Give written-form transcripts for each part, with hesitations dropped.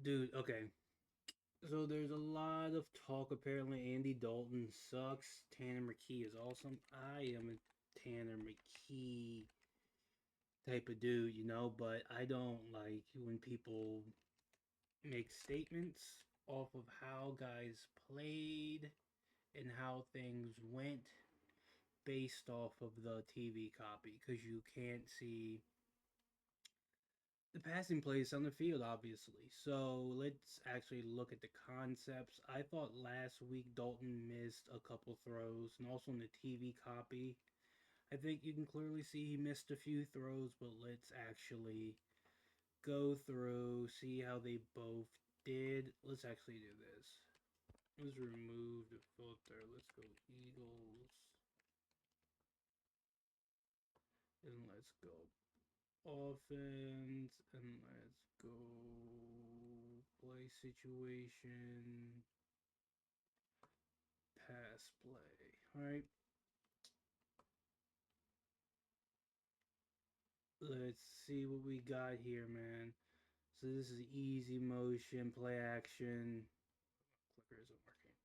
Dude, okay. So there's a lot of talk. Apparently, Andy Dalton sucks. Tanner McKee is awesome. I am a Tanner McKee type of dude, but I don't like when people make statements off of how guys played and how things went based off of the TV copy because you can't see the passing plays on the field, obviously. So let's actually look at the concepts. I thought last week Dalton missed a couple throws, and also in the TV copy, I think you can clearly see he missed a few throws, but let's actually go through, see how they both did. Let's actually do this. Let's remove the filter. Let's go Eagles, and let's go offense, and let's go play situation, pass play. All right, let's see what we got here, man. So this is easy motion, play action. Clicker isn't working.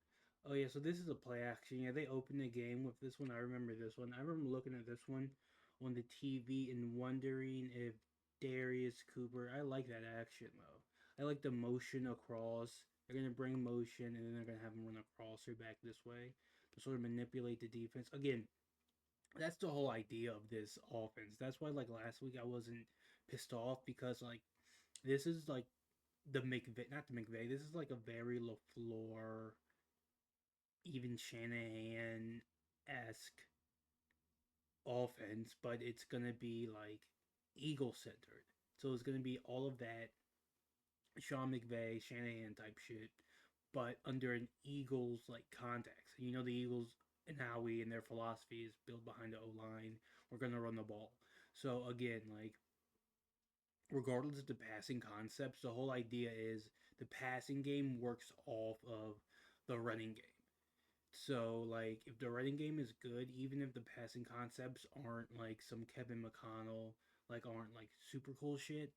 Oh yeah, so this is a play action. Yeah, they opened the game with this one. I remember this one. I remember looking at this one on the TV and wondering if Darius Cooper. I like that action though. I like the motion across. They're gonna bring motion and then they're gonna have him run across or back this way to sort of manipulate the defense. Again, that's the whole idea of this offense. That's why like last week I wasn't pissed off because like this is like the McVay, not the McVay. This is like a very LaFleur, even Shanahan esque offense, but it's gonna be like Eagle centered. So it's gonna be all of that Sean McVay, Shanahan type shit, but under an Eagles like context. The Eagles and Howie and their philosophy is built behind the O line. We're gonna run the ball. So again, like regardless of the passing concepts, the whole idea is the passing game works off of the running game. So, like, if the running game is good, even if the passing concepts aren't like some Kevin McConnell, like, aren't like super cool shit,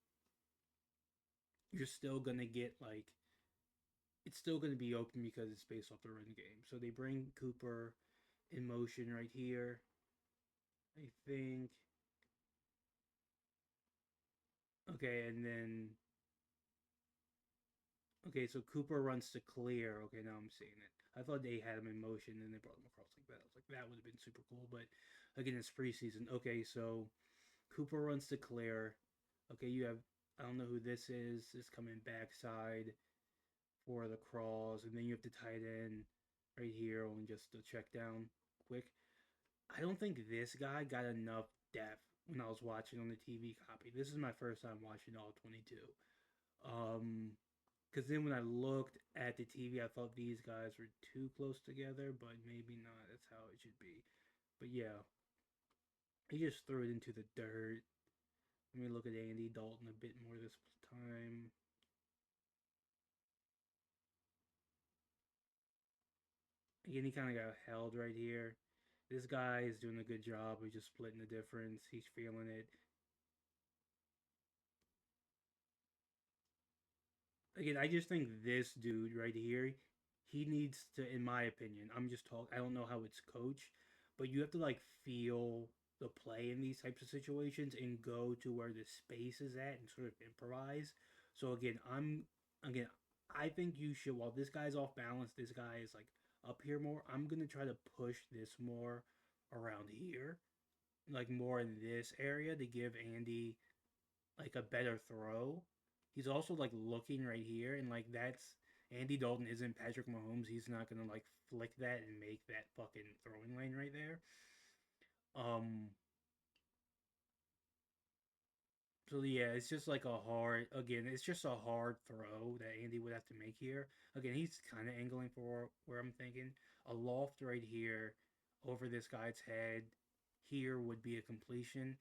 you're still gonna get like, it's still gonna be open because it's based off the run game. So they bring Cooper in motion right here. I think. Okay, and then. Okay, so Cooper runs to clear. Okay, now I'm seeing it. I thought they had him in motion and they brought him across like that. I was like, that would have been super cool. But again, it's preseason. Okay, so Cooper runs to clear. Okay, you have I don't know who this is. Is coming backside for the crawls, and then you have the tight end right here on just the check down quick. I don't think this guy got enough depth when I was watching on the TV copy. This is my first time watching all 22. Because then when I looked at the TV, I thought these guys were too close together, but maybe not. That's how it should be. But yeah, he just threw it into the dirt. Let me look at Andy Dalton a bit more this time. Again, he kind of got held right here. This guy is doing a good job of just splitting the difference. He's feeling it. Again, I just think this dude right here, he needs to, in my opinion, I'm just talking, I don't know how it's coached, but you have to like feel the play in these types of situations and go to where the space is at and sort of improvise. So again, I think you should, while this guy's off balance, this guy is like up here more, I'm going to try to push this more around here, like more in this area to give Andy like a better throw. He's also like looking right here, and like that's Andy Dalton isn't Patrick Mahomes. He's not gonna like flick that and make that fucking throwing lane right there. Um. So yeah, it's just like a hard. Again, it's just a hard throw that Andy would have to make here. Again, he's kind of angling for where I'm thinking a loft right here over this guy's head. Here would be a completion.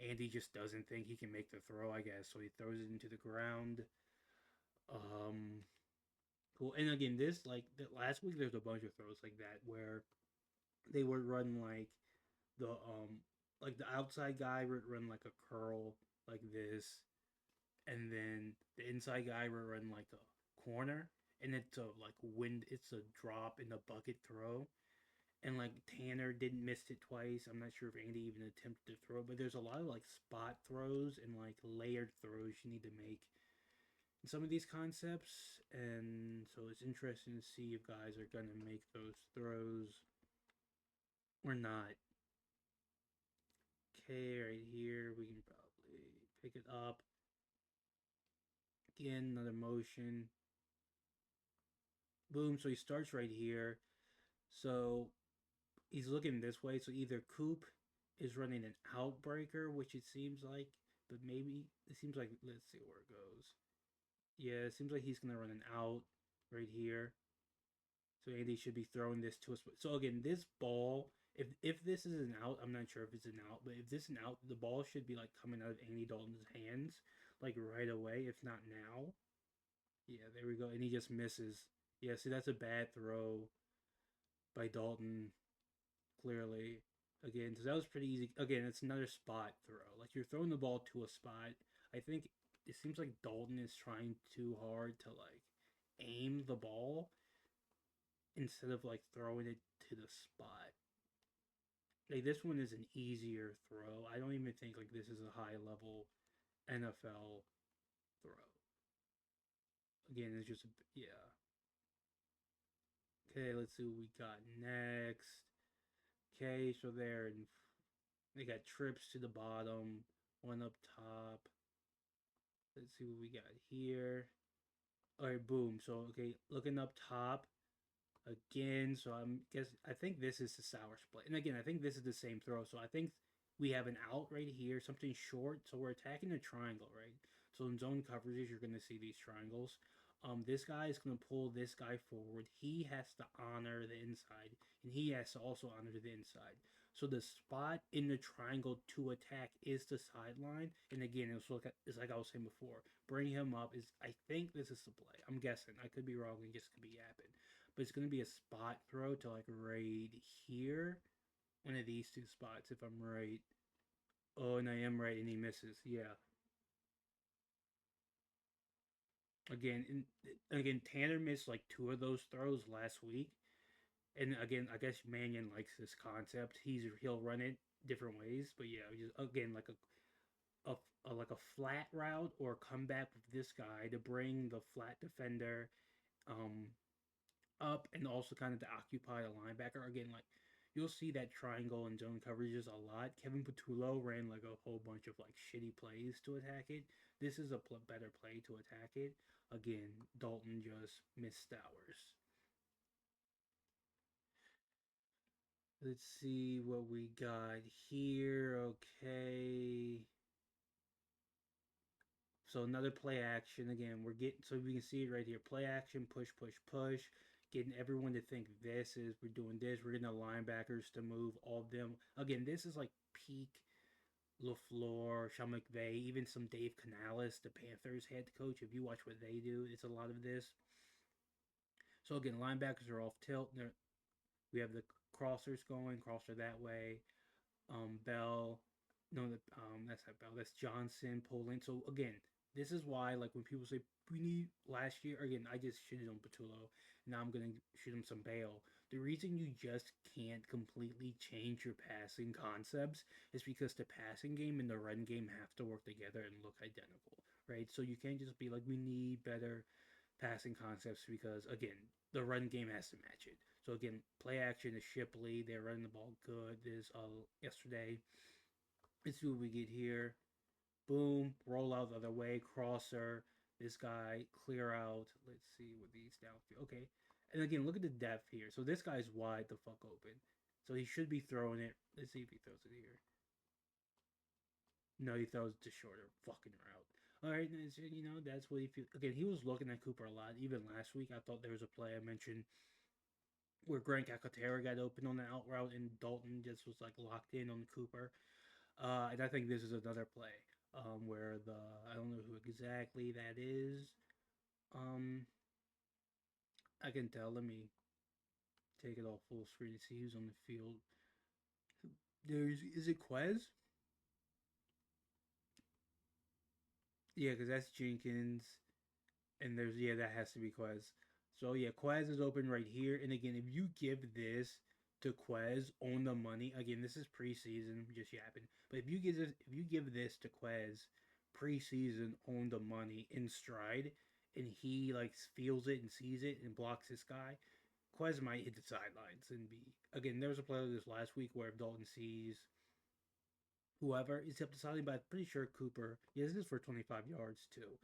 Andy just doesn't think he can make the throw, I guess, so he throws it into the ground. Um, cool. And again, this like the, last week there's a bunch of throws like that where they would run like the outside guy would run like a curl like this, and then the inside guy will run like a corner, and it's a like wind, it's a drop in the bucket throw, and like Tanner didn't miss it twice. I'm not sure if Andy even attempted to throw, but there's a lot of like spot throws and like layered throws you need to make in some of these concepts, and so it's interesting to see if guys are gonna make those throws or not. Okay, right here we can probably pick it up. Again, another motion. Boom, so he starts right here. So he's looking this way. So either Coop is running an outbreaker, which it seems like, but maybe it seems like, let's see where it goes. Yeah, it seems like he's gonna run an out right here. So Andy should be throwing this to us. So again, this ball, if this is an out, I'm not sure if it's an out, but if this is an out, the ball should be like coming out of Andy Dalton's hands, like right away, if not now. Yeah, there we go. And he just misses. Yeah, see, that's a bad throw by Dalton, clearly. Again, so that was pretty easy. Again, it's another spot throw. Like, you're throwing the ball to a spot. I think it seems like Dalton is trying too hard to, like, aim the ball instead of, like, throwing it to the spot. Like, this one is an easier throw. I don't even think, like, this is a high level NFL throw. Again, it's just, yeah. Okay, let's see what we got next. Okay, so there, and they got trips to the bottom, one up top. Let's see what we got here. All right, boom. So, okay, looking up top again. So I think this is the sour split. And again, I think this is the same throw. So I think we have an out right here, something short. So we're attacking a triangle, right? So in zone coverages, you're going to see these triangles. This guy is going to pull this guy forward. He has to honor the inside, and he has to also honor the inside. So the spot in the triangle to attack is the sideline. And again, it's like I was saying before. Bring him up is, I think this is the play. I'm guessing. I could be wrong and just could be yapping. But it's going to be a spot throw to like right here. One of these two spots, if I'm right. Oh, and I am right, and he misses. Yeah. Again, Tanner missed like two of those throws last week. And again, I guess Mannion likes this concept. He'll run it different ways, but yeah, just again like like a flat route or comeback with this guy to bring the flat defender um up and also kind of to occupy a linebacker. Again, like you'll see that triangle and zone coverages a lot. Kevin Patullo ran like a whole bunch of like shitty plays to attack it. This is a better play to attack it. Again, Dalton just missed ours. Let's see what we got here. Okay. So another play action again. We're getting so we can see it right here. Play action, push, push, push. Getting everyone to think this is we're doing this. We're getting the linebackers to move all of them. Again, this is like peak LaFleur, Sean McVay, even some Dave Canales, the Panthers head coach. If you watch what they do, it's a lot of this. So again, linebackers are off tilt. We have the crossers going, crosser that way. Bell. No, that's not Bell. That's Johnson pulling. So again, this is why, like, when people say we need last year, again, I just shitted on Patullo. Now I'm gonna shoot him some bail. The reason you just can't completely change your passing concepts is because the passing game and the run game have to work together and look identical, right? So you can't just be like, we need better passing concepts because again, the run game has to match it. So again, play action is Shipley. They're running the ball good. This yesterday. Let's see what we get here. Boom, roll out the other way, crosser. This guy clear out. Let's see what these downfield. Okay, and again, look at the depth here. So this guy's wide the fuck open. So he should be throwing it. Let's see if he throws it here. No, he throws the shorter fucking route. All right, that's what he feels. Again, he was looking at Cooper a lot. Even last week, I thought there was a play I mentioned where Grant Calcaterra got open on the out route and Dalton just was like locked in on Cooper. And I think this is another play where I don't know who exactly that is. Um, I can tell. Let me take it off full screen to see who's on the field. Is it Quez? Yeah, because that's Jenkins, and there's yeah that has to be Quez. So yeah, Quez is open right here, and again, if you give this to Quez on the money, again this is preseason, just yapping. But if you give this to Quez preseason on the money in stride, and he like feels it and sees it and blocks this guy, Quez might hit the sidelines and be again. There was a play like this last week where if Dalton sees whoever is up the sideline, but I'm pretty sure Cooper. Yeah, this is for 25 yards too.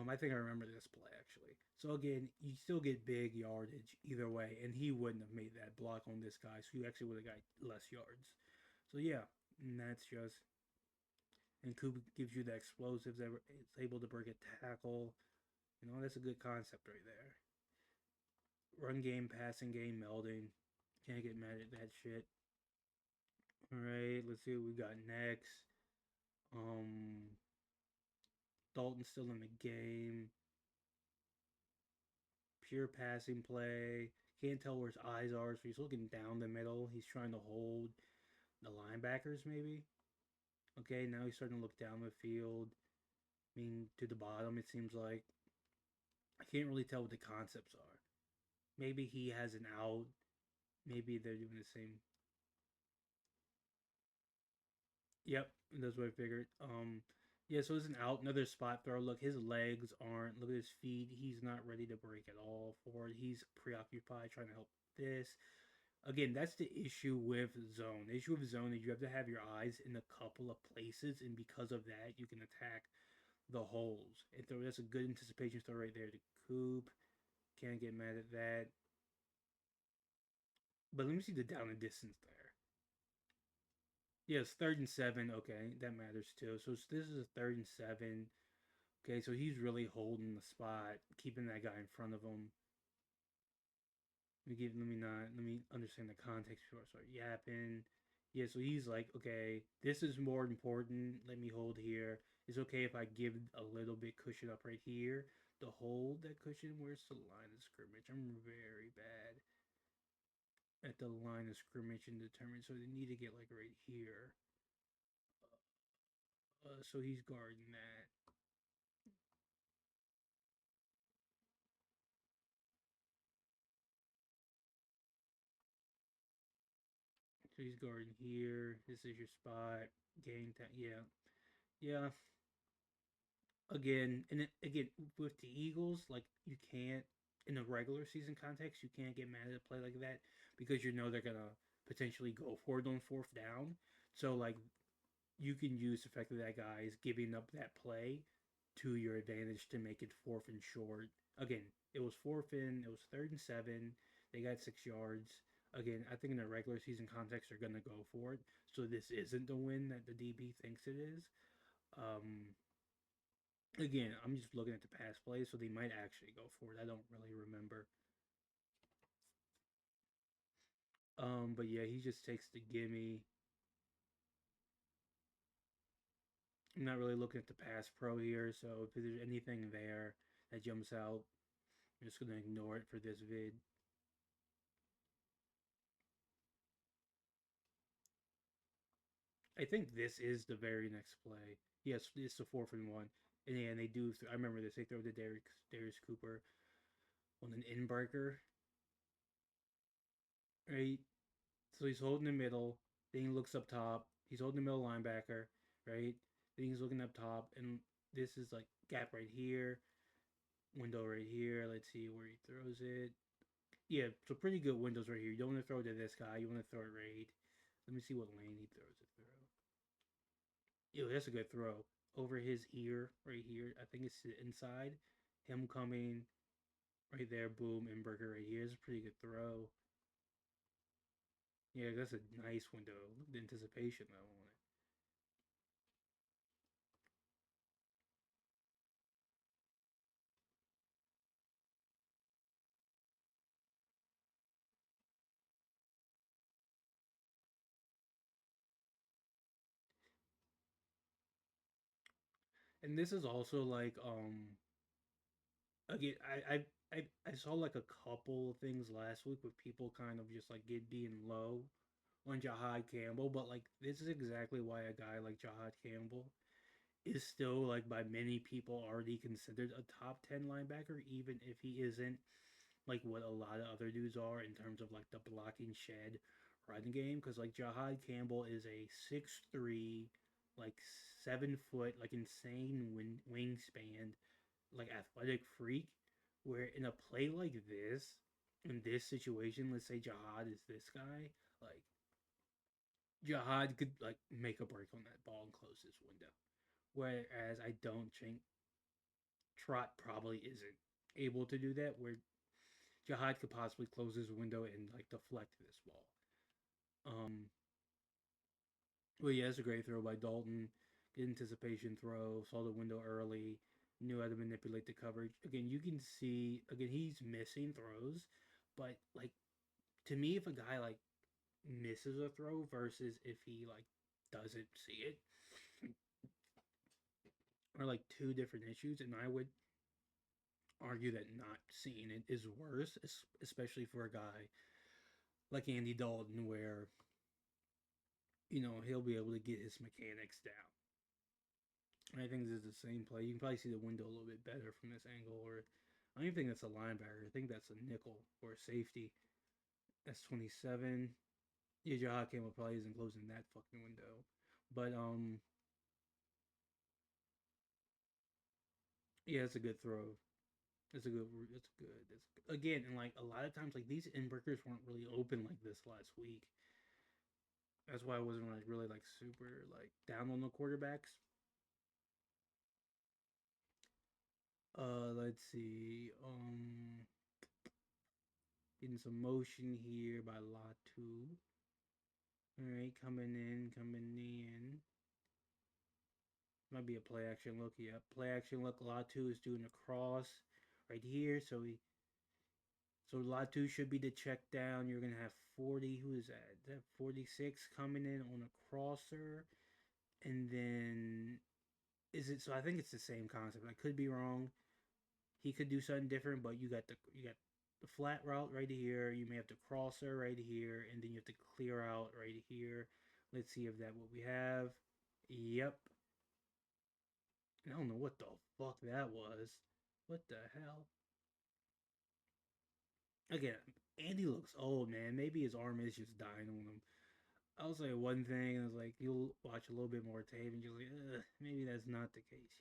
I think I remember this play actually. So again, you still get big yardage either way, and he wouldn't have made that block on this guy, so you actually would have got less yards. So yeah, and that's just and Cooper gives you the explosives that it's able to break a tackle. You know, that's a good concept right there. Run game, passing game, melding. Can't get mad at that shit. All right, let's see what we got next. Um, Dalton's still in the game. Pure passing play. Can't tell where his eyes are, so he's looking down the middle. He's trying to hold the linebackers, maybe. Okay, now he's starting to look down the field. I mean, to the bottom, it seems like. I can't really tell what the concepts are. Maybe he has an out. Maybe they're doing the same. Yep, that's what I figured. Yeah, so it's an out, another spot throw. Look, his legs aren't. Look at his feet. He's not ready to break at all forward. He's preoccupied trying to help this. Again, that's the issue with zone. The issue with zone is you have to have your eyes in a couple of places, and because of that, you can attack the holes. And so that's a good anticipation throw right there to Coop. Can't get mad at that. But let me see the down and distance there. Yes, 3rd and 7. Okay, that matters too. So this is a 3rd and 7. Okay, so he's really holding the spot, keeping that guy in front of him. Let me understand the context before I start yapping. Yeah, so he's like, okay, this is more important. Let me hold here. It's okay if I give a little bit cushion up right here to hold that cushion. Where's the line of scrimmage? I'm very bad at the line of scrimmage and determine. So they need to get like right here. So he's guarding that. So he's guarding here. This is your spot. Gang time. Yeah. Yeah. Again, and again with the Eagles, like you can't in a regular season context, you can't get mad at a play like that because you know they're gonna potentially go for it on 4th down. So like you can use the fact that that guy is giving up that play to your advantage to make it 4th and short. Again, it was 3rd and 7. They got 6 yards. Again, I think in a regular season context, they're gonna go for it. So this isn't the win that the DB thinks it is. Um, Again, I'm just looking at the past plays, so they might actually go for it. I don't really remember. But yeah, he just takes the gimme. I'm not really looking at the pass pro here, so if there's anything there that jumps out, I'm just gonna ignore it for this vid. I think this is the very next play. Yes, it's the 4th and 1. And yeah, and they do. I remember this. They throw to Darius Cooper on an inbreaker, right? So he's holding the middle. Then he looks up top. He's holding the middle linebacker, right? Then he's looking up top, and this is like gap right here, window right here. Let's see where he throws it. Yeah, so pretty good windows right here. You don't want to throw it to this guy. You want to throw it right. Let me see what lane he throws it through. Ew, that's a good throw. Over his ear, right here. I think it's the inside. Him coming right there. Boom, and Burger right here. It's a pretty good throw. Yeah, that's a nice window. Look at the anticipation though on it. And this is also like again I saw like a couple of things last week with people kind of just like get being low on Jahad Campbell, but like this is exactly why a guy like Jahad Campbell is still like by many people already considered a top 10 linebacker, even if he isn't like what a lot of other dudes are in terms of like the blocking shed running game. Because like Jahad Campbell is a 6'3", like 7 foot, like insane wingspan, like athletic freak. Where in a play like this, in this situation, let's say Jahad is this guy, like Jahad could like make a break on that ball and close his window. Whereas I don't think Trot probably isn't able to do that. Where Jahad could possibly close his window and like deflect this ball. Well, yeah, it's a great throw by Dalton. Good anticipation throw. Saw the window early. Knew how to manipulate the coverage. Again, you can see. Again, he's missing throws, but like to me, if a guy like misses a throw versus if he like doesn't see it, are like two different issues, and I would argue that not seeing it is worse, especially for a guy like Andy Dalton, where he'll be able to get his mechanics down. And I think this is the same play. You can probably see the window a little bit better from this angle, or I don't even think that's a linebacker. I think that's a nickel or a safety. That's 27. Yeah, Jahad Campbell probably isn't closing that fucking window, but yeah, it's a good throw. It's a good. It's good. It's again, and like a lot of times, like these inbreakers weren't really open like this last week. That's why I wasn't like really like super like down on the quarterbacks. Let's see. Getting some motion here by Latu. All right, coming in. Might be a play action look. Yep, play action look. Latu is doing a cross right here, so Latu should be the check down. You're gonna have 40. Who is that? Is that 46 coming in on a crosser, and then is it? So I think it's the same concept. I could be wrong. He could do something different, but you got the flat route right here. You may have the crosser right here, and then you have to clear out right here. Let's see if that what we have. Yep. I don't know what the fuck that was. What the hell? Again, Andy looks old, man. Maybe his arm is just dying on him. I'll say one thing, and it's like you'll watch a little bit more tape, and you're like, maybe that's not the case.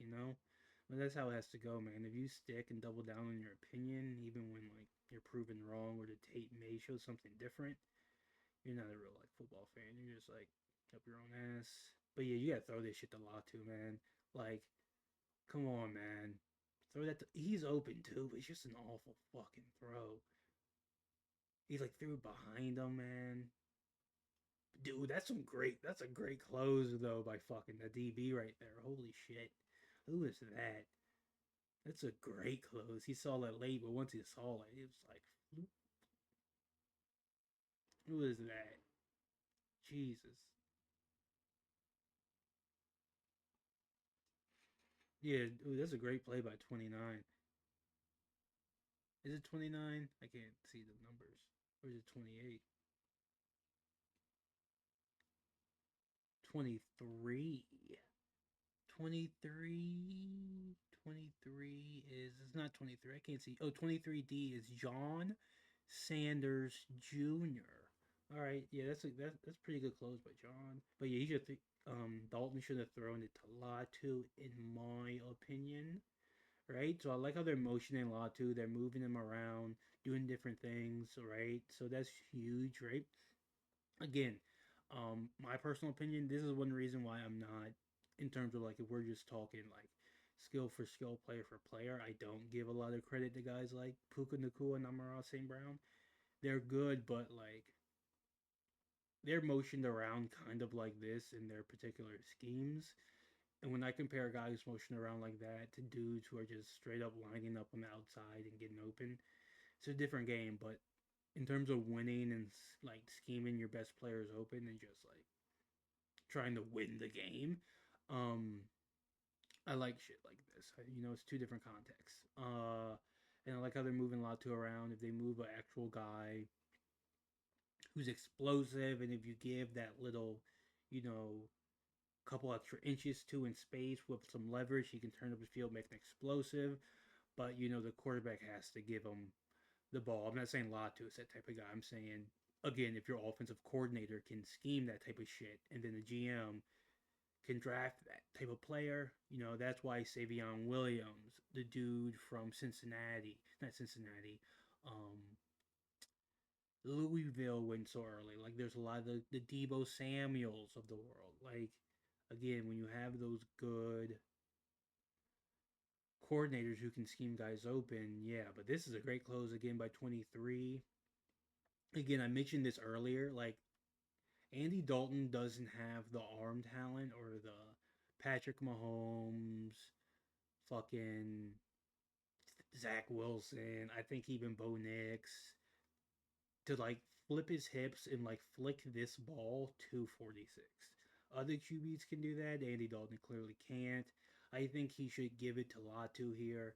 But that's how it has to go, man. If you stick and double down on your opinion, even when like you're proven wrong or the tape may show something different, you're not a real like football fan. You're just like up your own ass. But yeah, you gotta throw this shit to Latu, man. Like, come on, man. Throw that. He's open too, but it's just an awful fucking throw. He's like threw behind him, man. Dude, that's a great close though by fucking the DB right there. Holy shit. Who is that? That's a great close. He saw that late, but once he saw it, it was like, who is that? Jesus. Yeah, dude, that's a great play by 29. Is it 29? I can't see the numbers. Or is it 28? 23. 23. 23 is. It's not 23. I can't see. Oh, 23D is John Sanders Jr. All right. Yeah, that's pretty good close by John. But yeah, Dalton should have thrown it to Latu, in my opinion. Right? So I like how they're motioning Latu. They're moving him around, doing different things, right? So that's huge, right? Again, my personal opinion, this is one reason why I'm not, in terms of like if we're just talking like skill for skill, player for player, I don't give a lot of credit to guys like Puka Nakua and Amara St. Brown. They're good, but like they're motioned around kind of like this in their particular schemes. And when I compare guys motioned around like that to dudes who are just straight up lining up on the outside and getting open, it's a different game. But in terms of winning and like scheming your best players open and just like trying to win the game, um, I like shit like this. It's two different contexts. And I like how they're moving a lot to around. If they move an actual guy who's explosive, and if you give that little, you know, couple extra inches too in space with some leverage. He can turn up the field, make an explosive. But the quarterback has to give him the ball. I'm not saying Latu is that type of guy. I'm saying again, if your offensive coordinator can scheme that type of shit, and then the GM can draft that type of player, that's why Savion Williams, the dude from Cincinnati, not Cincinnati, um, Louisville went so early. Like, there's a lot of the Debo Samuels of the world. Like, again, when you have those good coordinators who can scheme guys open, yeah. But this is a great close again by 23. Again, I mentioned this earlier. Like, Andy Dalton doesn't have the arm talent or the Patrick Mahomes, fucking Zach Wilson. I think even Bo Nix to like flip his hips and like flick this ball 246. Other QBs can do that. Andy Dalton clearly can't. I think he should give it to Latu here.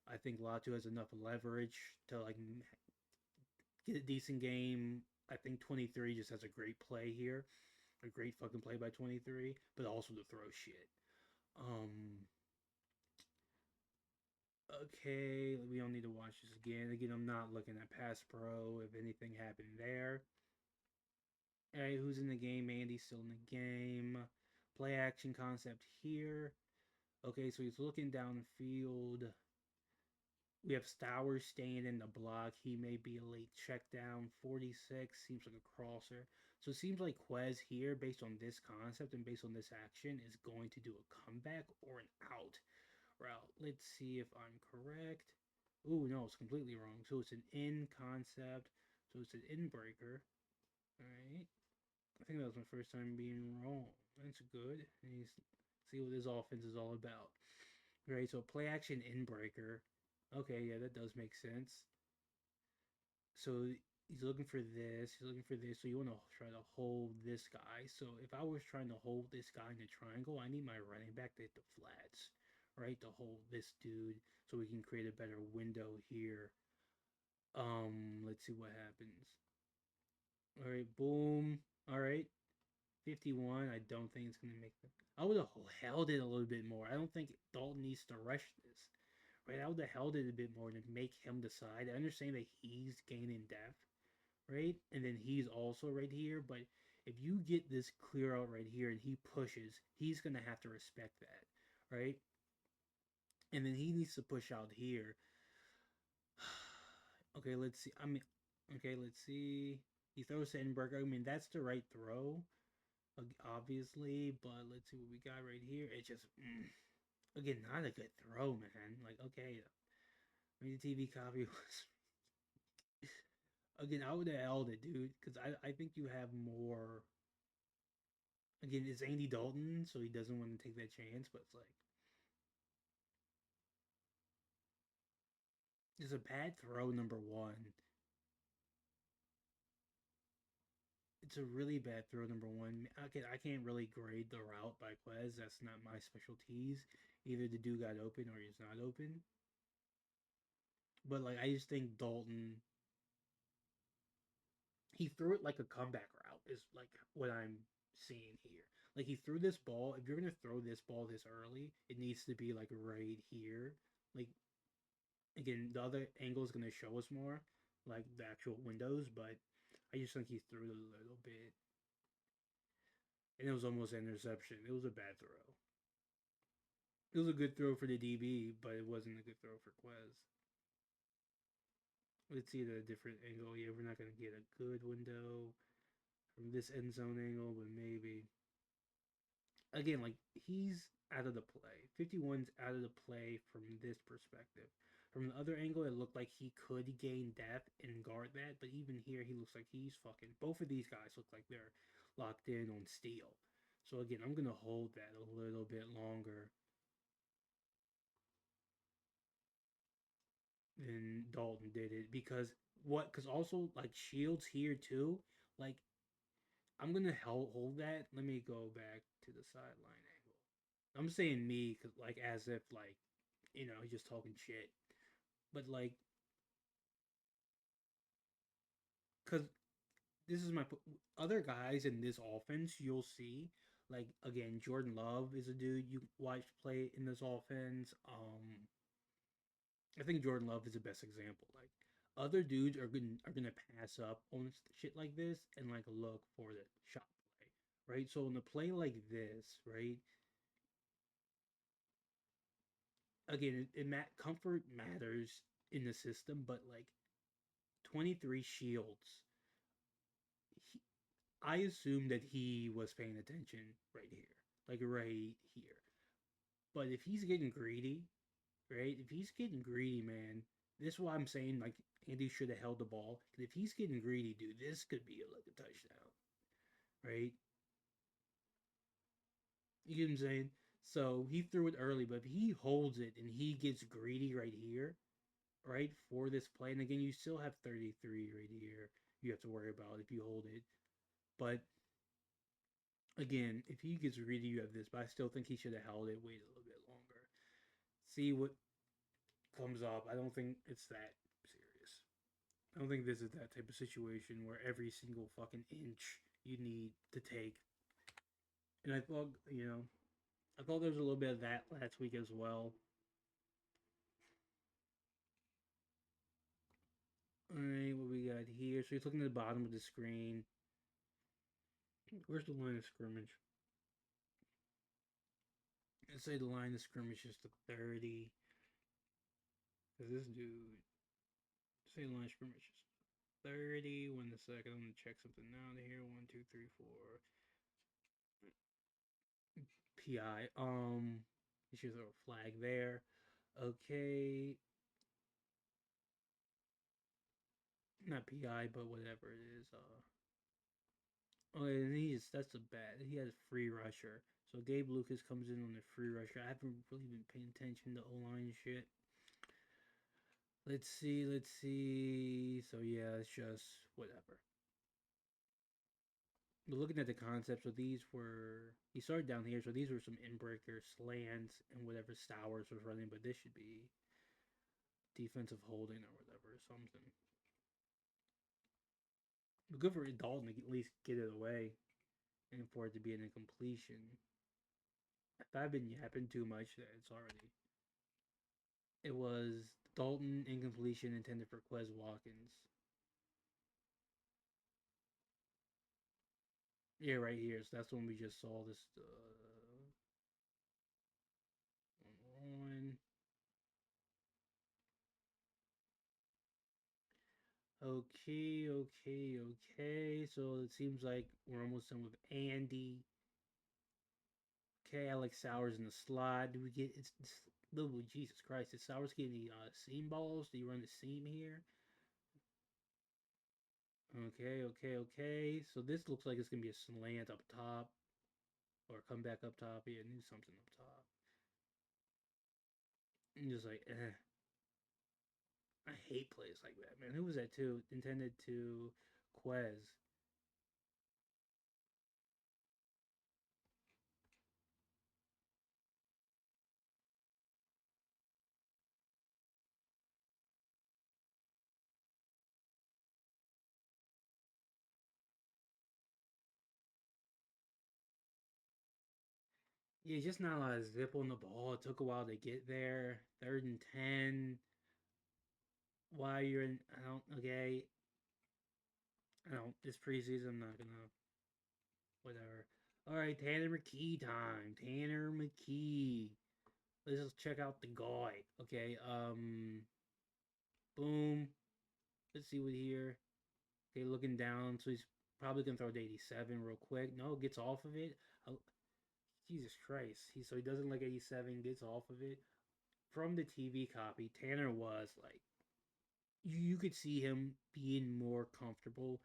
I think Latu has enough leverage to like get a decent game. I think 23 just has a great play here. A great fucking play by 23, but also to throw shit. Okay, we don't need to watch this again. Again, I'm not looking at Pass Pro if anything happened there. Alright, who's in the game? Andy's still in the game. Play action concept here. Okay, so he's looking down the field. We have Stowers staying in the block. He may be a late check down. 46 seems like a crosser. So it seems like Quez here, based on this concept and based on this action, is going to do a comeback or an out route. Let's see if I'm correct. Ooh, no, it's completely wrong. So it's an in concept. So it's an in breaker. Alright. I think that was my first time being wrong. That's good. And see what this offense is all about. Right, so play action in breaker. Okay, yeah, that does make sense. So he's looking for this. He's looking for this. So you want to try to hold this guy. So if I was trying to hold this guy in a triangle, I need my running back to hit the flats, right? To hold this dude so we can create a better window here. Let's see what happens. All right, boom. All right, 51. I don't think it's gonna make them. I would have held it a little bit more. I don't think Dalton needs to rush this. Right, I would have held it a bit more to make him decide. I understand that he's gaining depth, right? And then he's also right here. But if you get this clear out right here and he pushes, he's going to have to respect that, right? And then he needs to push out here. Okay, let's see. Okay, let's see. He throws to Edinburgh. I mean, that's the right throw, obviously. But let's see what we got right here. It just, again, not a good throw, man. Like, okay, I mean, the TV copy was again, I would have held it, dude, because I think you have more. Again, it's Andy Dalton, so he doesn't want to take that chance, but it's like it's a bad throw. Number one, it's a really bad throw. Number one, I can't really grade the route by Quez. That's not my specialties. Either the dude got open or he's not open. But like, I just think Dalton, he threw it like a comeback route. Is like what I'm seeing here. Like he threw this ball. If you're gonna throw this ball this early, it needs to be like right here. Like again, the other angle is gonna show us more, like the actual windows. But I just think he threw it a little bit, and it was almost an interception. It was a bad throw. It was a good throw for the DB, but it wasn't a good throw for Quez. Let's see the different angle. Yeah, we're not gonna get a good window from this end zone angle, but maybe. Again, like he's out of the play. 51's out of the play from this perspective. From the other angle, it looked like he could gain depth and guard that, but even here, he looks like he's fucking. Both of these guys look like they're locked in on Steele. So again, I'm gonna hold that a little bit longer than Dalton did it because what? Because also like Shields here too. Like I'm gonna hold that. Let me go back to the sideline angle. I'm saying me, cause like as if like he's just talking shit. But like, cause this is my other guys in this offense, you'll see Like again, Jordan Love is a dude you watch play in this offense. I think Jordan Love is the best example. Like other dudes are gonna pass up on shit like this and like look for the shot play, right? So in a play like this, right? Again, comfort matters in the system, but like 23 shields. He, I assume that he was paying attention right here, like right here. But if he's getting greedy, right? If he's getting greedy, man, this is why I'm saying like Andy should have held the ball. If he's getting greedy, dude, this could be like a touchdown, right? You get what I'm saying? So he threw it early, but if he holds it and he gets greedy right here, right, for this play, and again, you still have 33 right here you have to worry about if you hold it. But again, if he gets greedy, you have this, but I still think he should have held it, wait a little bit longer. See what comes up. I don't think it's that serious. I don't think this is that type of situation where every single fucking inch you need to take. And I thought, I thought there was a little bit of that last week as well. Alright, what we got here? So he's looking at the bottom of the screen. Where's the line of scrimmage? Let's say the line of scrimmage is the 30. Because this dude, say the line of scrimmage is 30. 1 second. I'm going to check something out here. 1, 2, 3, 4. PI. You should throw a flag there. Okay. Not PI, but whatever it is. Oh, and that's a bad. He has a free rusher. So Gabe Lucas comes in on the free rusher. I haven't really been paying attention to O-line shit. Let's see, let's see. So yeah, it's just whatever. But looking at the concept, so these were he started down here, so these were some inbreaker slants and whatever Stowers was running, but this should be defensive holding or whatever, something. But good for Dalton to at least get it away and for it to be an incompletion. If I've been yapping too much, it's already. It was Dalton incompletion intended for Quez Watkins. Yeah, right here. So that's the one we just saw. This on. Okay, okay, okay. So it seems like we're almost done with Andy. Okay, Alex Sowers in the slot. Do we get it's oh, Jesus Christ? Is Sowers getting the seam balls? Do you run the seam here? Okay, okay, okay. So this looks like it's gonna be a slant up top. Or come back up top. Yeah, do something up top. And just like, I hate plays like that, man. Who was that too? Intended to Quez. Yeah, just not a lot of zip on the ball. It took a while to get there. 3rd and 10. Why you're in? I don't. Okay. I don't. This preseason, I'm not gonna. Whatever. All right, Tanner McKee time. Tanner McKee. Let's just check out the guy. Okay. Boom. Let's see what here. Okay, looking down. So he's probably gonna throw it to 87 real quick. No, gets off of it. Oh, Jesus Christ. So he doesn't like 87. Gets off of it. From the TV copy, Tanner was like you could see him being more comfortable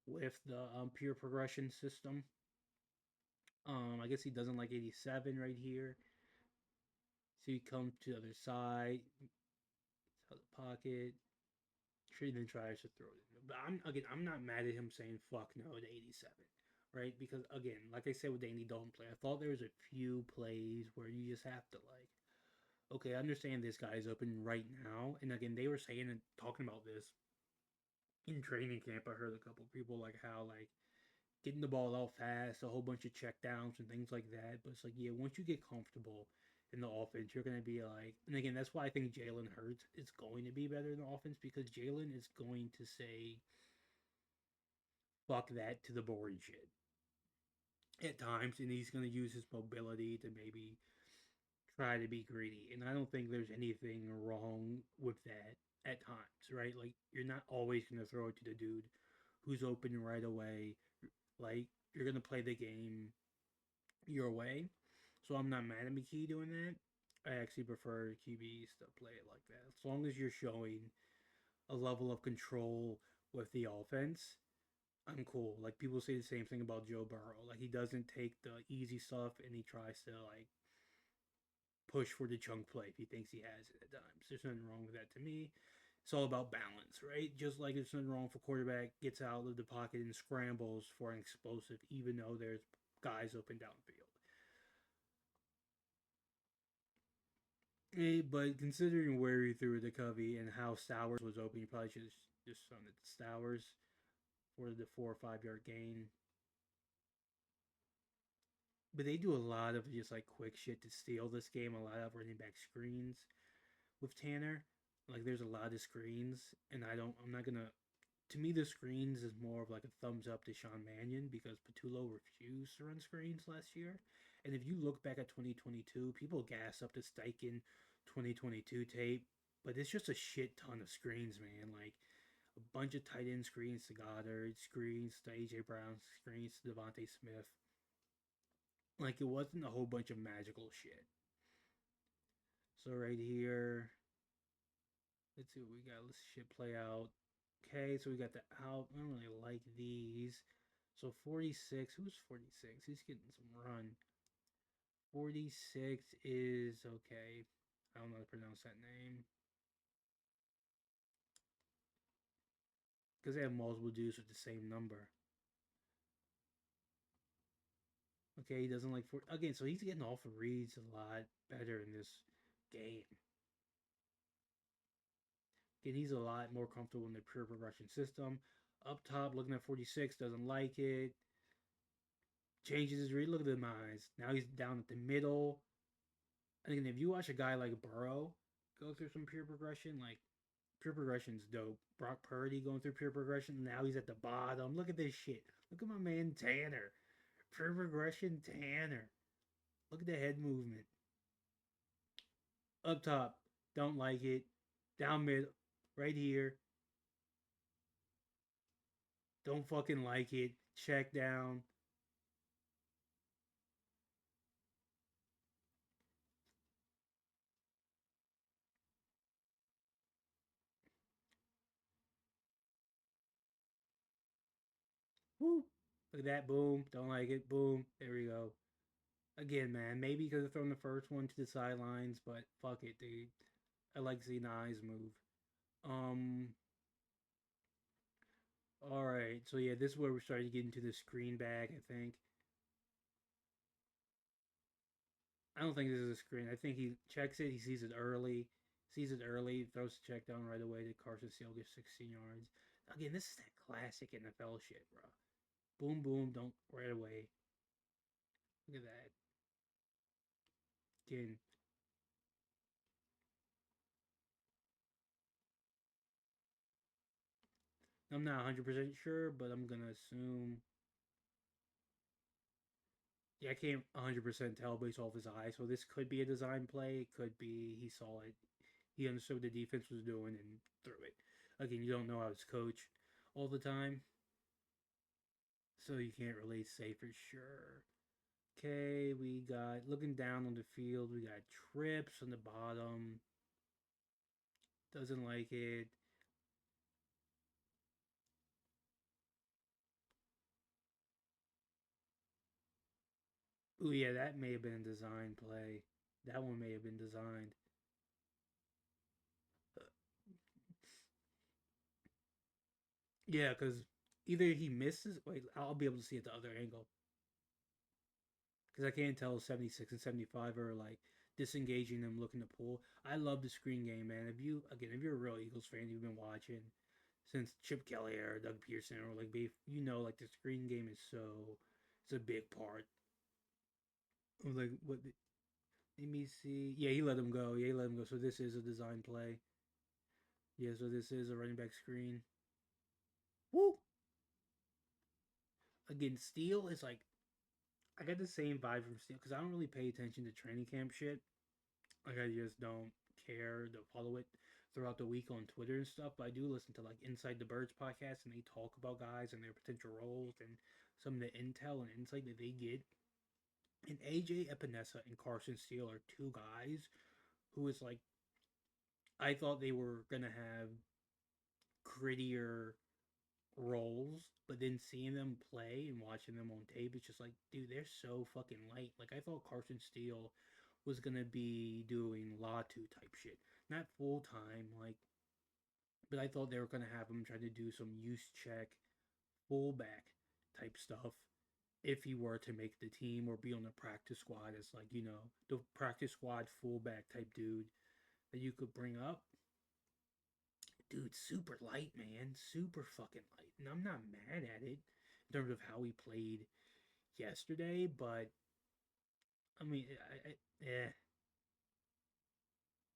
with the pure progression system. I guess he doesn't like 87 right here. So he comes to the other side, out the pocket. Sure, then tries to throw it in. But I'm not mad at him saying fuck no to 87, right? Because again, like I said with the Andy Dalton play, I thought there was a few plays where you just have to like, okay, I understand this guy's open right now, and again, they were saying and talking about this in training camp. I heard a couple people like how like getting the ball out fast, a whole bunch of checkdowns and things like that. But it's like, yeah, once you get comfortable in the offense, you're going to be like, and again, that's why I think Jalen Hurts is going to be better in the offense because Jalen is going to say, fuck that to the boring shit at times, and he's going to use his mobility to maybe try to be greedy. And I don't think there's anything wrong with that at times, right? Like, you're not always going to throw it to the dude who's open right away. Like, you're going to play the game your way. So I'm not mad at McKee doing that. I actually prefer QBs to play it like that. As long as you're showing a level of control with the offense, I'm cool. Like people say the same thing about Joe Burrow. Like he doesn't take the easy stuff and he tries to like push for the chunk play if he thinks he has it at times. There's nothing wrong with that to me. It's all about balance, right? Just like there's nothing wrong for quarterback gets out of the pocket and scrambles for an explosive, even though there's guys open downfield. But considering where he threw the Covey and how Stowers was open, you probably should have just thrown it to Stowers for the 4 or 5 yard gain. But they do a lot of just like quick shit to steal this game. A lot of running back screens with Tanner. Like there's a lot of screens, and I'm not gonna. To me, the screens is more of like a thumbs up to Sean Mannion because Patullo refused to run screens last year. And if you look back at 2022, people gas up the Steichen 2022 tape, but it's just a shit ton of screens, man. Like a bunch of tight end screens to Goddard, screens to AJ Brown, screens to Devontae Smith. Like it wasn't a whole bunch of magical shit. So right here, let's see what we got. Let's shit play out. Okay, so we got the out. I don't really like these. So 46. Who's 46? He's getting some run. 46 is okay. I don't know how to pronounce that name. Because they have multiple dudes with the same number. Okay, he doesn't like again, so he's getting off of reads a lot better in this game. Again, he's a lot more comfortable in the pure progression system. Up top, looking at 46, doesn't like it. Changes his read. Look at the eyes. Now he's down at the middle. I think if you watch a guy like Burrow go through some pure progression, like pure progression's dope. Brock Purdy going through pure progression. Now he's at the bottom. Look at this shit. Look at my man Tanner. Pure progression Tanner. Look at the head movement. Up top, don't like it. Down mid, right here, don't fucking like it. Check down. Woo. Look at that. Boom. Don't like it. Boom. There we go. Again, man, maybe because of throwing the first one to the sidelines, but fuck it, dude. I like seeing the eyes move. Um. All right. So yeah, this is where we're starting to get into the screen bag. I think. I don't think this is a screen. I think he checks it. He sees it early, throws the check down right away to Carson Steele, gets 16 yards. Again, this is that classic NFL shit, bro. Boom, boom, don't right away. Look at that. Again, I'm not 100% sure, but I'm gonna assume. Yeah, I can't 100% tell based off his eye. So this could be a design play. It could be he saw it, he understood what the defense was doing and threw it. Again, you don't know how it's coached all the time, so you can't really say for sure. Okay, we got looking down on the field. We got trips on the bottom. Doesn't like it. Oh yeah, that may have been a design play. That one may have been designed. Yeah, because either he misses. Wait, I'll be able to see at the other angle because I can't tell 76 and 75 are like disengaging them, looking to pull. I love the screen game, man. If you're a real Eagles fan, you've been watching since Chip Kelly or Doug Pearson or like beef, like the screen game is it's a big part of like what. Let me see. Yeah, he let him go. Yeah, he let him go. So this is a design play. Yeah, so this is a running back screen. Woo! Again, Steele is like I got the same vibe from Steele because I don't really pay attention to training camp shit. Like I just don't care to follow it throughout the week on Twitter and stuff. But I do listen to like Inside the Birds podcast and they talk about guys and their potential roles and some of the intel and insight that they get. And AJ Epinesa and Carson Steele are two guys who is like I thought they were gonna have grittier roles, but then seeing them play and watching them on tape, it's just like, dude, they're so fucking light. Like I thought Carson Steele was gonna be doing Latu type shit, not full time, like, but I thought they were gonna have him try to do some use check fullback type stuff if he were to make the team or be on the practice squad as like the practice squad fullback type dude that you could bring up. Dude, super light, man, super fucking light, and I'm not mad at it in terms of how he played yesterday, but I mean,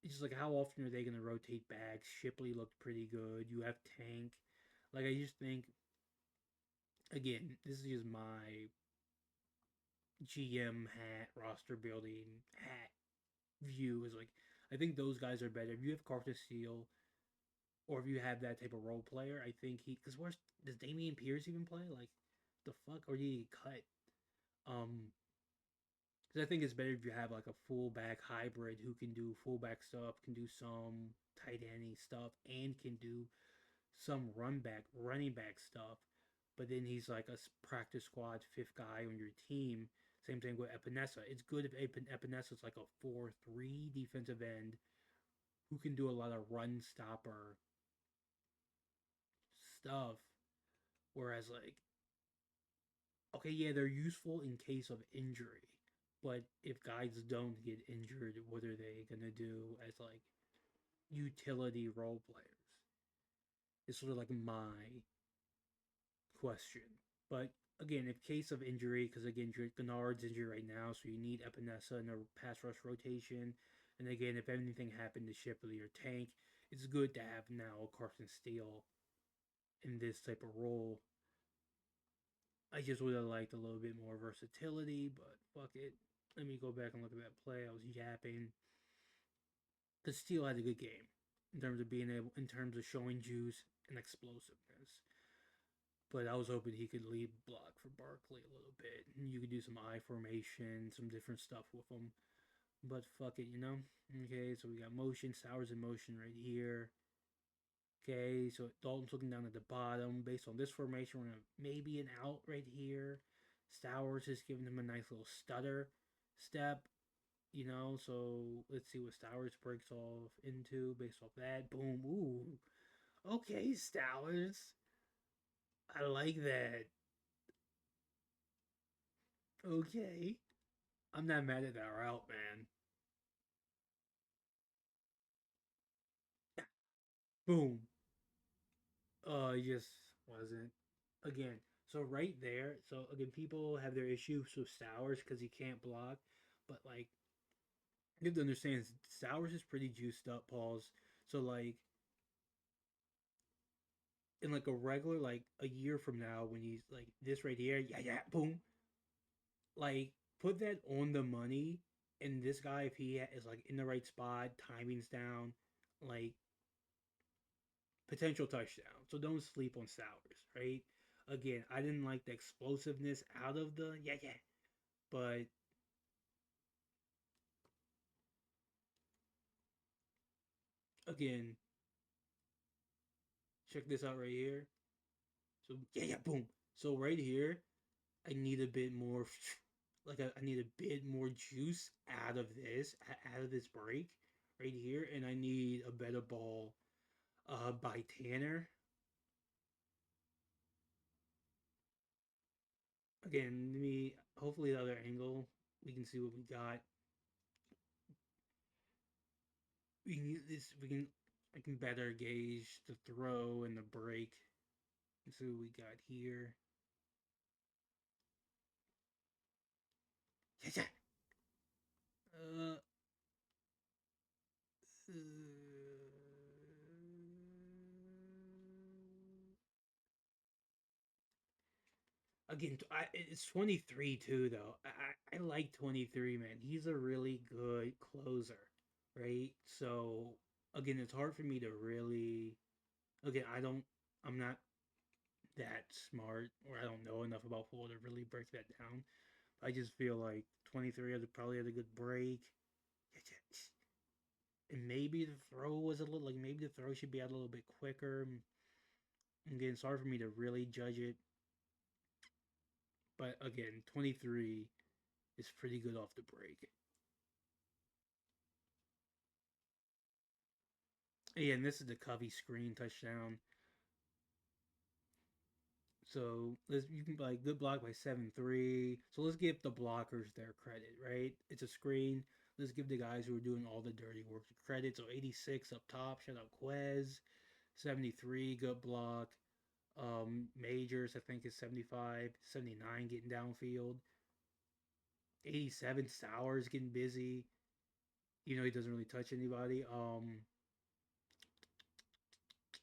it's just like how often are they going to rotate backs? Shipley looked pretty good. You have Tank. Like I just think again, this is just my GM hat roster building hat view is like I think those guys are better. If you have Carter Steele or if you have that type of role player, I think he because where's does Damian Pierce even play? Like the fuck or did he cut? Because I think it's better if you have like a fullback hybrid who can do fullback stuff, can do some tight endy stuff, and can do some running back stuff. But then he's like a practice squad fifth guy on your team. Same thing with Epinesa. It's good if Epinesa's like a 4-3 defensive end who can do a lot of run stopper stuff. Whereas like, okay, yeah, they're useful in case of injury. But if guys don't get injured, what are they gonna do as like utility role players? It's sort of like my question. But again, if case of injury, because again, Gennard's injured right now, so you need Epinesa in a pass rush rotation. And again, if anything happened to Shipley or Tank, it's good to have now Carson Steele in this type of role. I just would have liked a little bit more versatility, but fuck it. Let me go back and look at that play. I was yapping. Because Steele had a good game in terms of being able, in terms of showing juice and explosiveness. But I was hoping he could lead block for Barkley a little bit. And you could do some eye formation, some different stuff with him. But fuck it. Okay, so we got motion, Stowers in motion right here. Okay, so Dalton's looking down at the bottom. Based on this formation, we're gonna maybe an out right here. Stowers is giving him a nice little stutter step. So let's see what Stowers breaks off into based off that. Boom. Ooh. Okay, Stowers. I like that. Okay. I'm not mad at that route, man. Boom. It just wasn't. Again, so right there, so again, people have their issues with Stowers because he can't block, but like, you have to understand, Stowers is pretty juiced up, Pauls. So like, in like a regular, like a year from now, when he's like this right here, yeah, boom, like put that on the money. And this guy, if he is like in the right spot, timing's down, like potential touchdown. So don't sleep on Stowers, right? Again, I didn't like the explosiveness out of the yeah, but again, check this out right here. So yeah, boom. So right here, I need a bit more, I need a bit more juice out of this break right here, and I need a better ball by Tanner. Again, let me hopefully the other angle we can see what we got. We can this we can. I can better gauge the throw and the break. Let's see what we got here. Uh, uh, again, it's 23 too, though. I like 23, man. He's a really good closer, right? So, again, it's hard for me to really. Again, I'm not that smart, or I don't know enough about football to really break that down. I just feel like 23 probably had a good break. And maybe the throw was a little, like, maybe the throw should be out a little bit quicker. Again, it's hard for me to really judge it. But again, 23 is pretty good off the break. Yeah, and this is the Covey screen touchdown. So you can like good block by 7-3. So let's give the blockers their credit, right? It's a screen. Let's give the guys who are doing all the dirty work the credit. So 86 up top, shout out Quez. 73, good block. Majors, I think, is 75. 79 getting downfield. 87, Sowers getting busy. You know, he doesn't really touch anybody.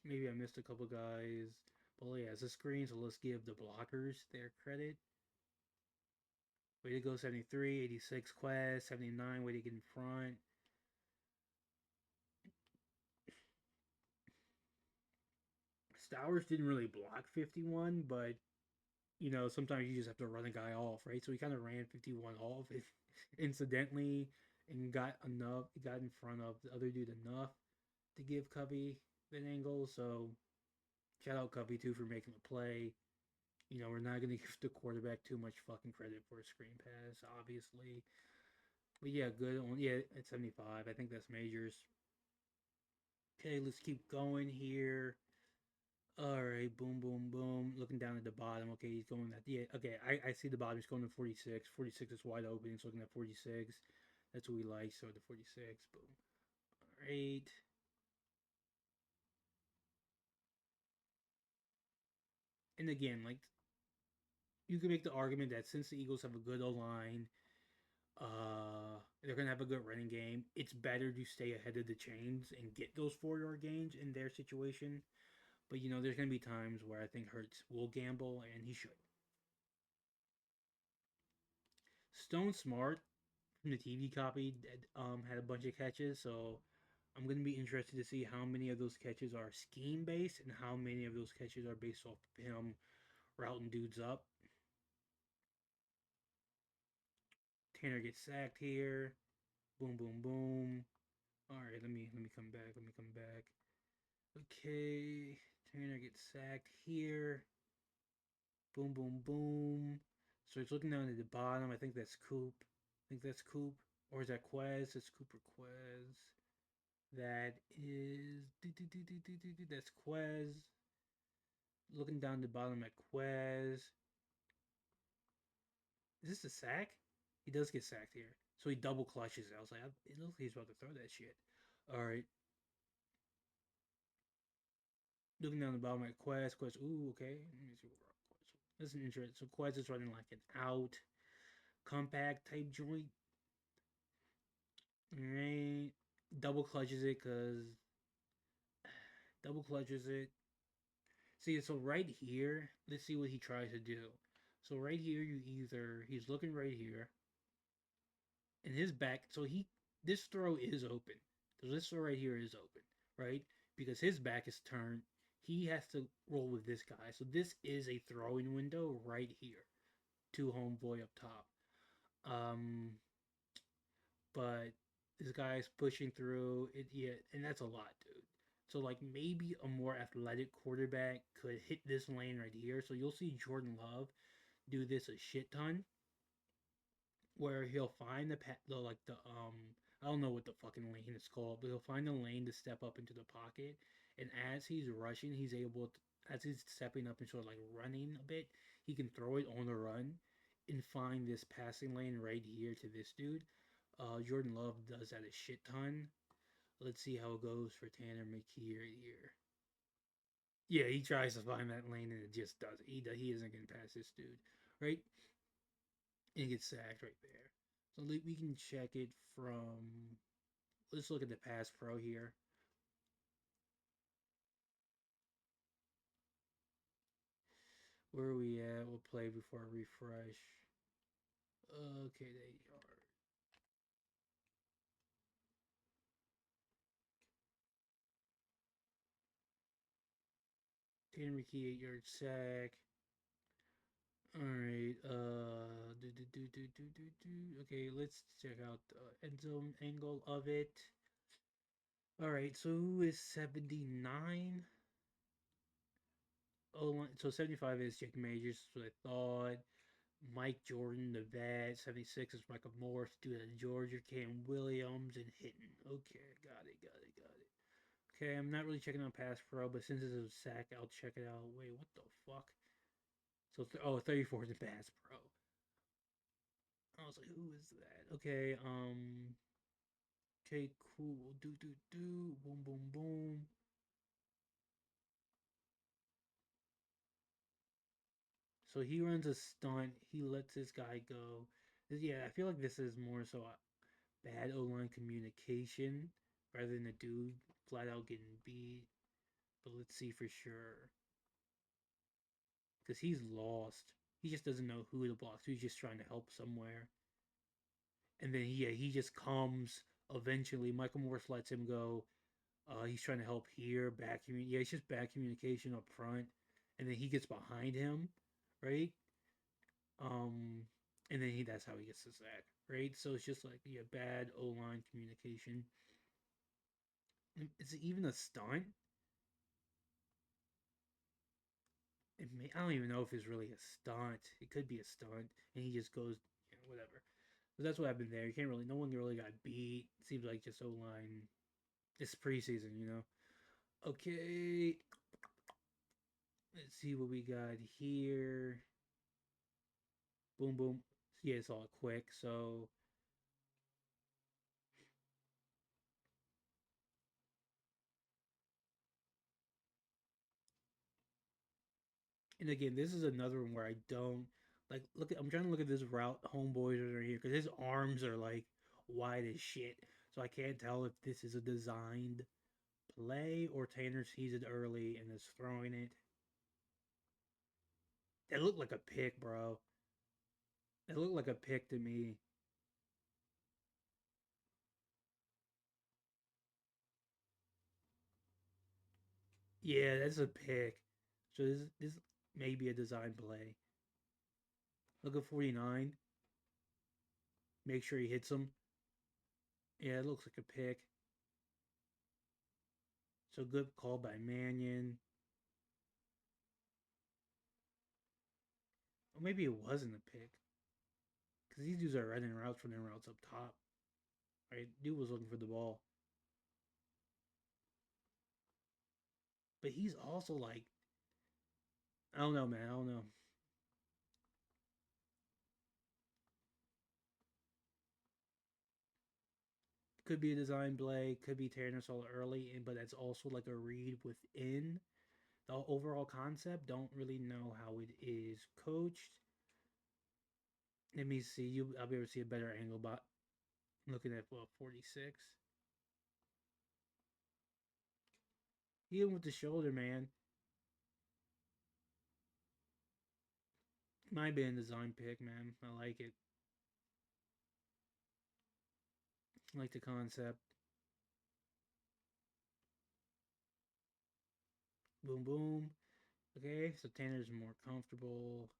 Maybe I missed a couple guys. But yeah, it's a screen, so let's give the blockers their credit. Way to go, 73, 86 Quest, 79, way to get in front. Stowers didn't really block 51, but, you know, sometimes you just have to run a guy off, right? So he kind of ran 51 off if, incidentally and got in front of the other dude enough to give Covey an angle. So shout out Covey, too, for making the play. You know, we're not going to give the quarterback too much fucking credit for a screen pass, obviously. But yeah, good. Yeah, at 75. I think that's majors. Okay, let's keep going here. All right, boom, boom, boom. Looking down at the bottom. Okay, he's going at yeah. Okay, I see the bottom. He's going to 46. 46 is wide open. He's looking at 46. That's what we like. So the 46. Boom. All right. And again, like you can make the argument that since the Eagles have a good O line, they're gonna have a good running game. It's better to stay ahead of the chains and get those 4-yard gains in their situation. But you know, there's gonna be times where I think Hurts will gamble, and he should. Stone Smart from the TV copy had a bunch of catches, so I'm gonna be interested to see how many of those catches are scheme based and how many of those catches are based off of him routing dudes up. Tanner gets sacked here. Boom, boom, boom. All right, let me come back. Let me come back. Okay, Tanner gets sacked here. Boom, boom, boom. So he's looking down at the bottom. I think that's Coop. I think that's Coop. Or is that Quez? It's Cooper Quez. That is. That's Quez. Looking down the bottom at Quez. Is this a sack? He does get sacked here. So he double clutches it. I was like, it looks like he's about to throw that shit. Alright. Looking down the bottom at Quez. Quez. Ooh, okay. Let me see what Quez. This is interesting. So Quez is running like an out compact type joint. Alright. Double clutches it because. Double clutches it. See, so right here, let's see what he tries to do. So right here, he's looking right here, and his back. So this throw is open. So this throw right here is open, right? Because his back is turned. He has to roll with this guy. So this is a throwing window right here to homeboy up top. Um, but this guy's pushing through it, yeah, and that's a lot, dude. So like maybe a more athletic quarterback could hit this lane right here. So you'll see Jordan Love do this a shit ton, where he'll find the I don't know what the fucking lane is called, but he'll find a lane to step up into the pocket, and as he's rushing, he's able to, as he's stepping up and sort of like running a bit, he can throw it on the run and find this passing lane right here to this dude. Jordan Love does that a shit ton. Let's see how it goes for Tanner McKee right here. Yeah, he tries to find that lane and it just doesn't. He isn't getting past this dude, right? And he gets sacked right there. So we can check it from. Let's look at the pass pro here. Where are we at? We'll play before I refresh. Okay, they are. Tanner McKee 8-yard sack. All right. Okay, let's check out the end zone angle of it. All right. So who is 79? Oh, so 75 is Jake Majors. That's what I thought. Mike Jordan, the vet. 76 is Michael Morris, dude out of Georgia. Cam Williams and Hitton. Okay, got it. Okay, I'm not really checking out Pass Pro, but since it's a sack, I'll check it out. Wait, what the fuck? So, 34 is a Pass Pro. I was like, who is that? Okay, okay, cool. Boom, boom, boom. So he runs a stunt. He lets this guy go. Yeah, I feel like this is more so bad O line communication rather than a dude flat out getting beat. But let's see for sure. Because he's lost. He just doesn't know who to block. So he's just trying to help somewhere. And then, yeah, he just comes eventually. Michael Morris lets him go. He's trying to help here. Yeah, it's just bad communication up front. And then he gets behind him, right? Um, and then that's how he gets the sack, right? So it's just like, yeah, bad O line communication. Is it even a stunt? I don't even know if it's really a stunt. It could be a stunt, and he just goes, whatever. So that's what happened there. You can't really. No one really got beat. It seems like just O line. It's preseason, you know. Okay, let's see what we got here. Boom, boom. Yeah, it's all quick. So and again, this is another one where I don't like look at. I'm trying to look at this route homeboys are here because his arms are like wide as shit. So I can't tell if this is a designed play or Tanner sees it early and is throwing it. It looked like a pick, bro. It looked like a pick to me. Yeah, that's a pick. So this may be a design play. Look at 49. Make sure he hits him. Yeah, it looks like a pick. So good call by Mannion. Or maybe it wasn't a pick. Because these dudes are running routes up top. Right? Dude was looking for the ball. But he's also like, I don't know, man. I don't know. Could be a design play. Could be tearing us all early. But that's also like a read within the overall concept. Don't really know how it is coached. Let me see. I'll be able to see a better angle, but looking at 46. Even with the shoulder, man. Might be a design pick, man. I like it. I like the concept. Boom, boom. Okay, so Tanner's more comfortable.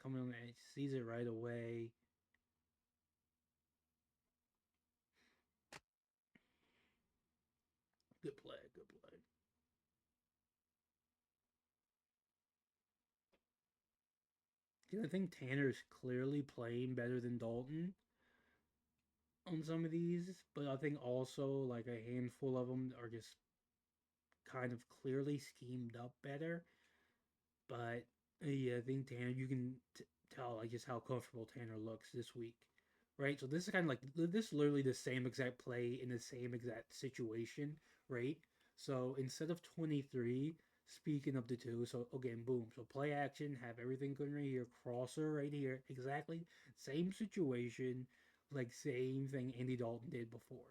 Coming on the edge, sees it right away. Good play, good play. I think Tanner's clearly playing better than Dalton on some of these, but I think also like a handful of them are just kind of clearly schemed up better. But yeah, I think Tanner, tell like just how comfortable Tanner looks this week, right? So this is kind of like this is literally the same exact play in the same exact situation, right? So instead of 23, speaking of the two, so again, boom. So play action, have everything going right here, crosser right here, exactly same situation, like same thing Andy Dalton did before.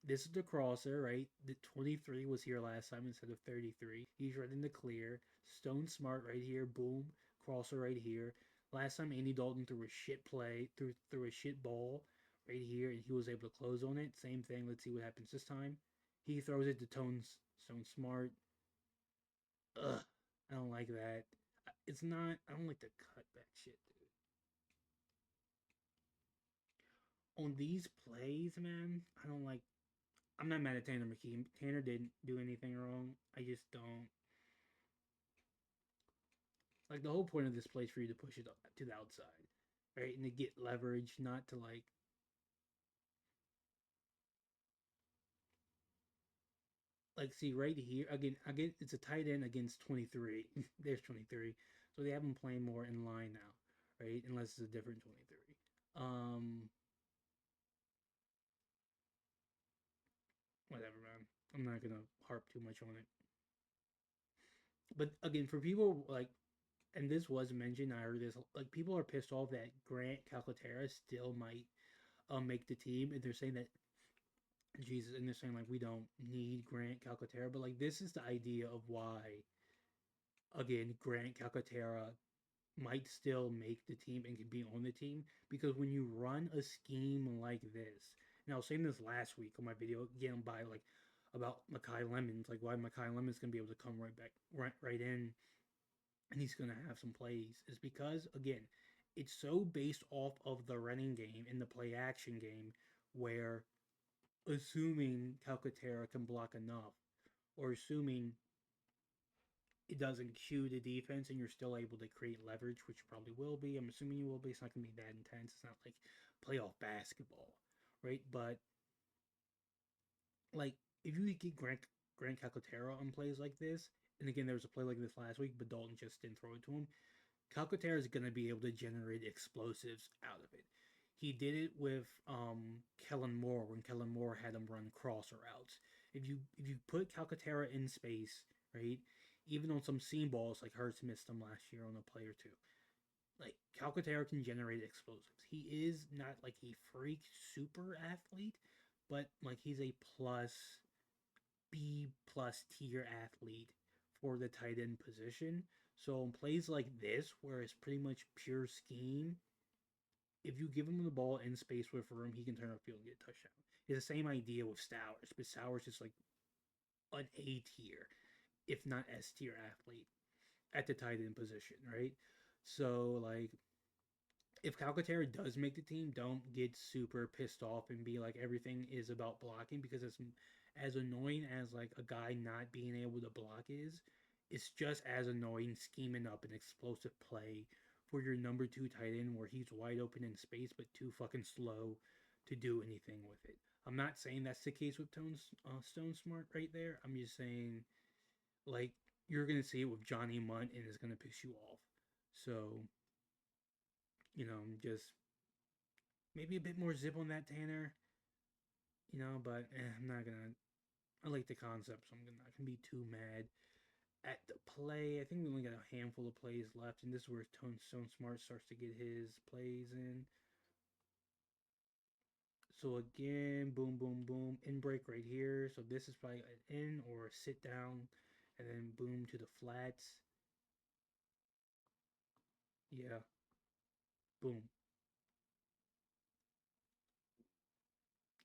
This is the crosser, right? The 23 was here last time instead of 33. He's running the clear. Stone Smart right here. Boom. Crosser right here. Last time Andy Dalton threw a shit play, threw a shit ball right here, and he was able to close on it. Same thing. Let's see what happens this time. He throws it to Stone Smart. Ugh. I don't like that. It's not. I don't like the cutback shit, dude. On these plays, man, I don't like. I'm not mad at Tanner McKee. Tanner didn't do anything wrong. I just don't like the whole point of this play is for you to push it to the outside, right, and to get leverage, not to like see right here again. It's a tight end against 23. There's 23, so they have him playing more in line now, right? Unless it's a different 23. Whatever, man. I'm not gonna harp too much on it. But again, for people like, and this was mentioned, I heard this, like people are pissed off that Grant Calcaterra still might make the team, and they're saying that Jesus, and they're saying like we don't need Grant Calcaterra, but like this is the idea of why again Grant Calcaterra might still make the team and can be on the team because when you run a scheme like this, and I was saying this last week on my video again by like about Makai Lemons, like why Makai Lemons gonna be able to come right back right in and he's gonna have some plays is because again it's so based off of the running game and the play action game where assuming Calcaterra can block enough, or assuming it doesn't cue the defense and you're still able to create leverage, which you probably will be. I'm assuming you will be. It's not going to be that intense. It's not like playoff basketball, right? But like if you get Grant Calcaterra on plays like this, and again there was a play like this last week, but Dalton just didn't throw it to him. Calcaterra is going to be able to generate explosives out of it. He did it with Kellen Moore when Kellen Moore had him run crosser routes. If you put Calcaterra in space, right, even on some seam balls like Hurts missed them last year on a play or two, like Calcaterra can generate explosives. He is not like a freak super athlete, but like he's a plus B+ tier athlete for the tight end position. So in plays like this, where it's pretty much pure scheme, if you give him the ball in space with room, he can turn upfield and get a touchdown. It's the same idea with Stowers, but Stowers is like an A tier, if not S tier athlete at the tight end position, right? So like if Calcaterra does make the team, don't get super pissed off and be like everything is about blocking because it's as annoying as like a guy not being able to block is. It's just as annoying scheming up an explosive play for your number two tight end where he's wide open in space but too fucking slow to do anything with it. I'm not saying that's the case with Stone Smart right there. I'm just saying like you're gonna see it with Johnny Munt and it's gonna piss you off. So just maybe a bit more zip on that Tanner, but I'm not gonna. I like the concept, so I'm not gonna be too mad at the play. I think we only got a handful of plays left, and this is where Stone Smart starts to get his plays in. So again, boom, boom, boom, in break right here. So this is probably an in or a sit down, and then boom to the flats. Yeah, boom.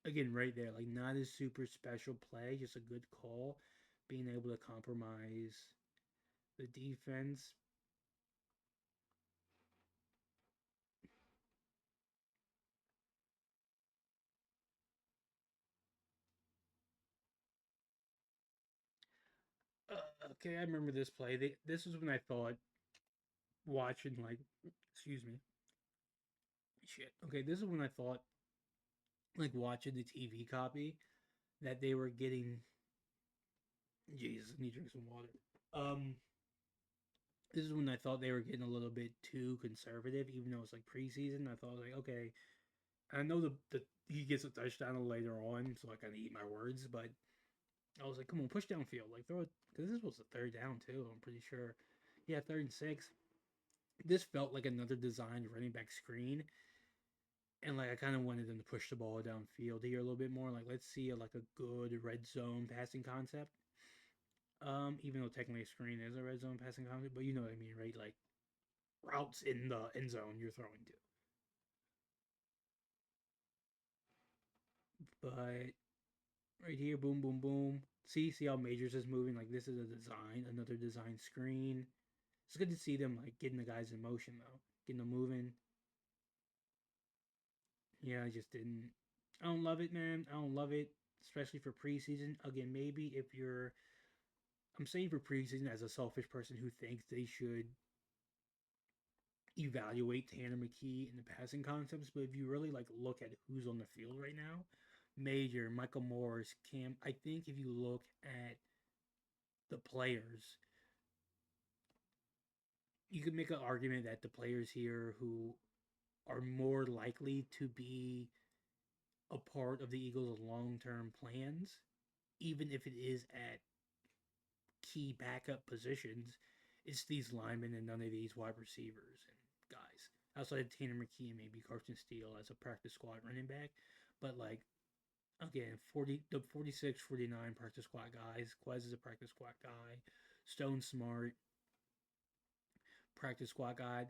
Again, right there, like not a super special play, just a good call, being able to compromise the defense. Okay, I remember this play. This is when I thought watching like, excuse me, shit. Okay, this is when I thought like watching the TV copy that they were getting. Jesus, I need to drink some water. Um, This is when I thought they were getting a little bit too conservative, even though it's like preseason. I thought like, okay, I know the he gets a touchdown later on, so I kind of eat my words. But I was like, come on, push downfield, like throw it, because this was a third down too. I'm pretty sure. Yeah, 3rd and 6. This felt like another designed running back screen, and like I kind of wanted them to push the ball downfield here a little bit more. Like let's see like a good red zone passing concept. Even though technically a screen is a red zone passing concept, but you know what I mean, right? Like routes in the end zone you're throwing to. But right here, boom, boom, boom. See how Majors is moving. Like this is a design, another design screen. It's good to see them like getting the guys in motion though, getting them moving. Yeah, I just didn't. I don't love it, man. I don't love it, especially for preseason. Again, maybe if you're, I'm saying for preseason as a selfish person who thinks they should evaluate Tanner McKee and the passing concepts, but if you really like look at who's on the field right now, Major, Michael Morris, Cam, I think if you look at the players, you could make an argument that the players here who are more likely to be a part of the Eagles' long term plans, even if it is at key backup positions, it's these linemen and none of these wide receivers and guys. Outside of Tanner McKee and maybe Carson Steele as a practice squad running back. But like again, 46, 49 practice squad guys. Quez is a practice squad guy. Stone Smart, practice squad guy,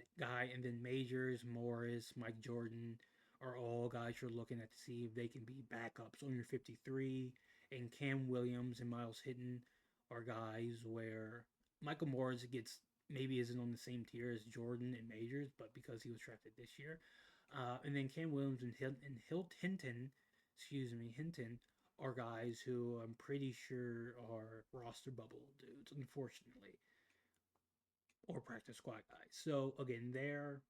and then Majors, Morris, Mike Jordan are all guys you're looking at to see if they can be backups on your 53. And Cam Williams and Miles Hitton are guys where Michael Morris gets maybe isn't on the same tier as Jordan and Majors, but because he was drafted this year. And then Cam Williams and Hinton, excuse me, Hinton are guys who I'm pretty sure are roster bubble dudes, unfortunately, or practice squad guys. So again, their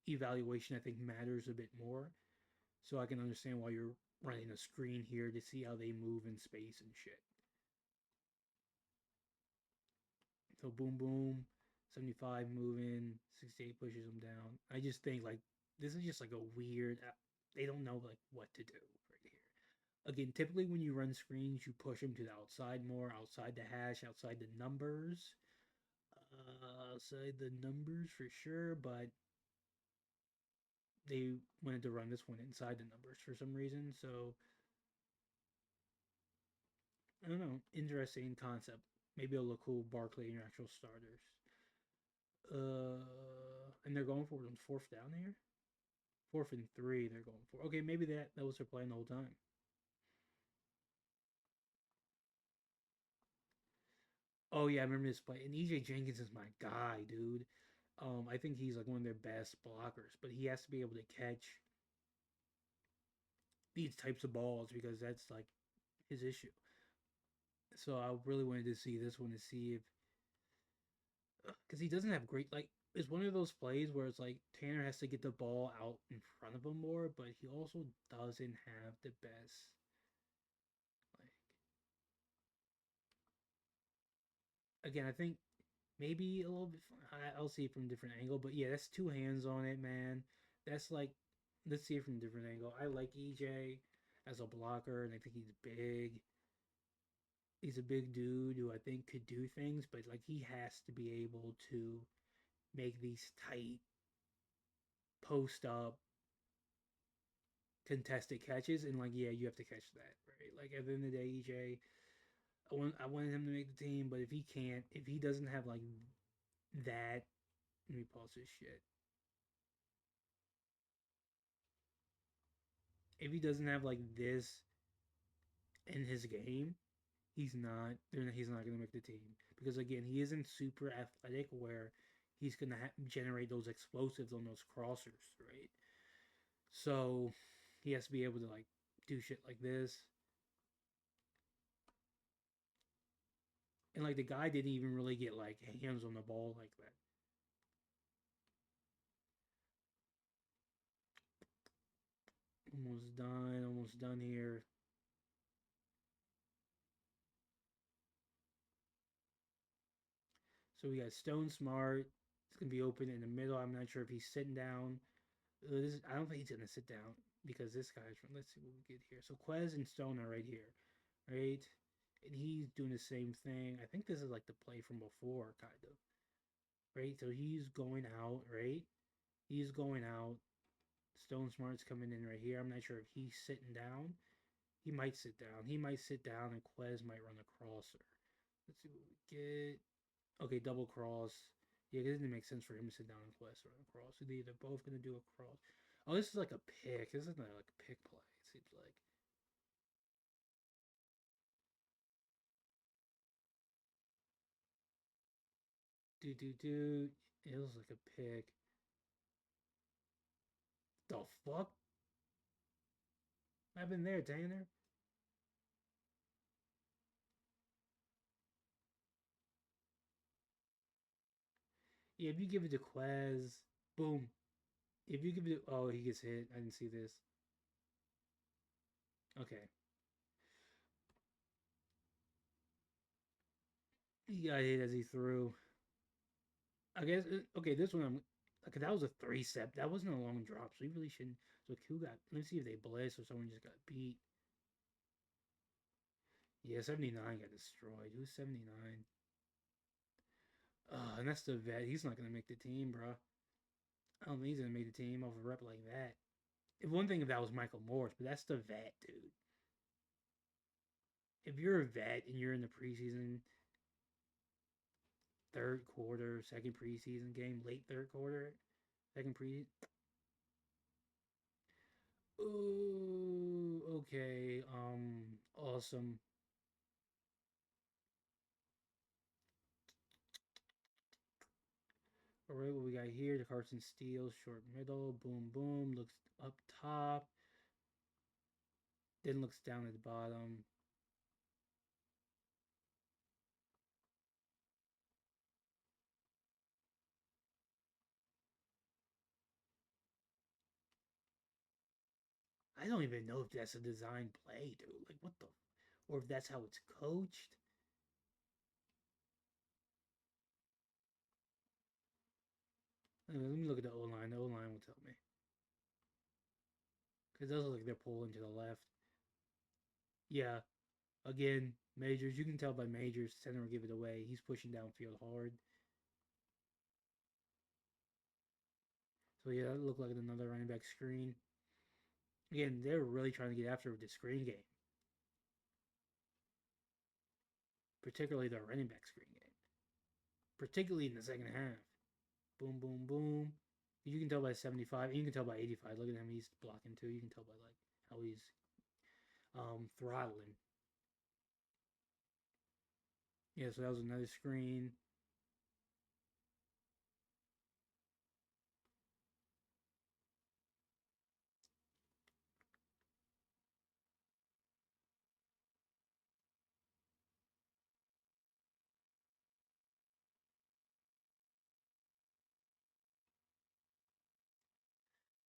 evaluation I think matters a bit more. So I can understand why you're running a screen here to see how they move in space and shit. So boom boom, 75 moving, 68 pushes them down. I just think like this is just like a weird. They don't know like what to do right here. Again, typically when you run screens, you push them to the outside more, outside the hash, outside the numbers, outside the numbers for sure. But they wanted to run this one inside the numbers for some reason. So I don't know. Interesting concept. Maybe it'll look cool. Barkley and your actual starters. And they're going for it on 4th down here. 4th and 3. They're going for. Okay, maybe that was their plan the whole time. Oh yeah, I remember this play. And EJ Jenkins is my guy, dude. I think he's like one of their best blockers, but he has to be able to catch these types of balls because that's like his issue. So I really wanted to see this one to see if because he doesn't have great like it's one of those plays where it's like Tanner has to get the ball out in front of him more, but he also doesn't have the best like again, I think maybe a little bit I'll see it from a different angle, but yeah, that's 2 hands on it, man. That's like let's see it from a different angle. I like EJ as a blocker and I think he's big. He's a big dude who I think could do things, but like he has to be able to make these tight post up contested catches, and like yeah, you have to catch that, right? Like at the end of the day, EJ, I wanted him to make the team, but if he can't, if he doesn't have like that, let me pause this shit. If he doesn't have like this in his game, he's not gonna make the team because again, he isn't super athletic where he's gonna generate those explosives on those crossers, right? So he has to be able to like do shit like this. And like the guy didn't even really get like hands on the ball like that. Almost done here. So we got Stone Smart. It's gonna be open in the middle. I'm not sure if he's sitting down. I don't think he's gonna sit down because this guy's from. Let's see what we get here. So Quez and Stone are right here, right? And he's doing the same thing. I think this is like the play from before, kind of, right? So he's going out, right? He's going out. Stone Smart's coming in right here. I'm not sure if he's sitting down. He might sit down. He might sit down, and Quez might run a crosser. Let's see what we get. Okay, double cross. Yeah, it doesn't make sense for him to sit down and Quest run a cross. They're both gonna do a cross. Oh, this is like a pick. This isn't like a pick play. It seems like. Do. It was like a pick. The fuck? What happened there, Tanner? Yeah, if you give it to Quez, boom. If you give it, oh, he gets hit. I didn't see this. Okay, he got hit as he threw. I guess okay. This one, I'm okay. That was a 3-step. That wasn't a long drop, so he really shouldn't. So Q got. Let's see if they blitz or someone just got beat. Yeah, 79 got destroyed. Who's 79? And that's the vet. He's not gonna make the team, bro. I don't think he's gonna make the team off a rep like that. If one thing, if that was Michael Morris, but that's the vet, dude. If you're a vet and you're in the preseason, third quarter, second preseason game, late third quarter, second pre. Ooh, okay. Awesome. All right, what we got here? The Carson Steele, short middle, boom, boom. Looks up top, then looks down at the bottom. I don't even know if that's a design play, dude. Like, what the, or if that's how it's coached. Anyway, let me look at the O line. The O line will tell me because it does look like they're pulling to the left. Yeah, again, Majors. You can tell by Majors. Center will give it away. He's pushing downfield hard. So yeah, that looked like another running back screen. Again, they're really trying to get after the screen game, particularly the running back screen game, particularly in the second half. Boom, boom, boom. You can tell by 75. You can tell by 85. Look at him. He's blocking too. You can tell by like how he's throttling. Yeah, so that was another screen.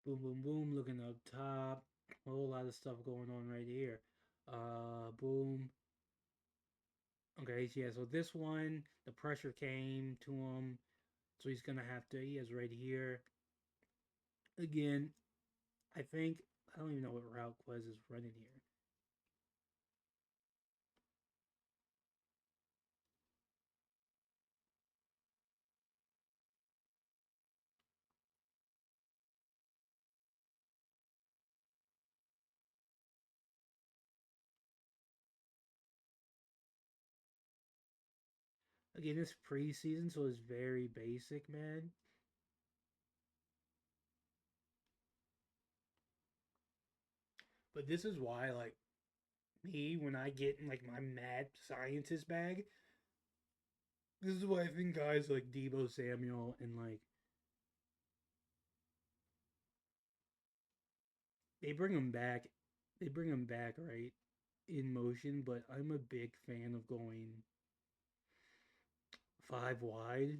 Boom, boom, boom. Looking up top. A whole lot of stuff going on right here. Boom. Okay, yeah, so this one, the pressure came to him. So he's going to have to, he is right here. Again, I think, I don't even know what route Quez is running here. Again, it's preseason, so it's very basic, man. But this is why, like, me, when I get in, like, my mad scientist bag, this is why I think guys like Debo Samuel and, like, they bring them back. They bring them back, right, in motion, but I'm a big fan of going five wide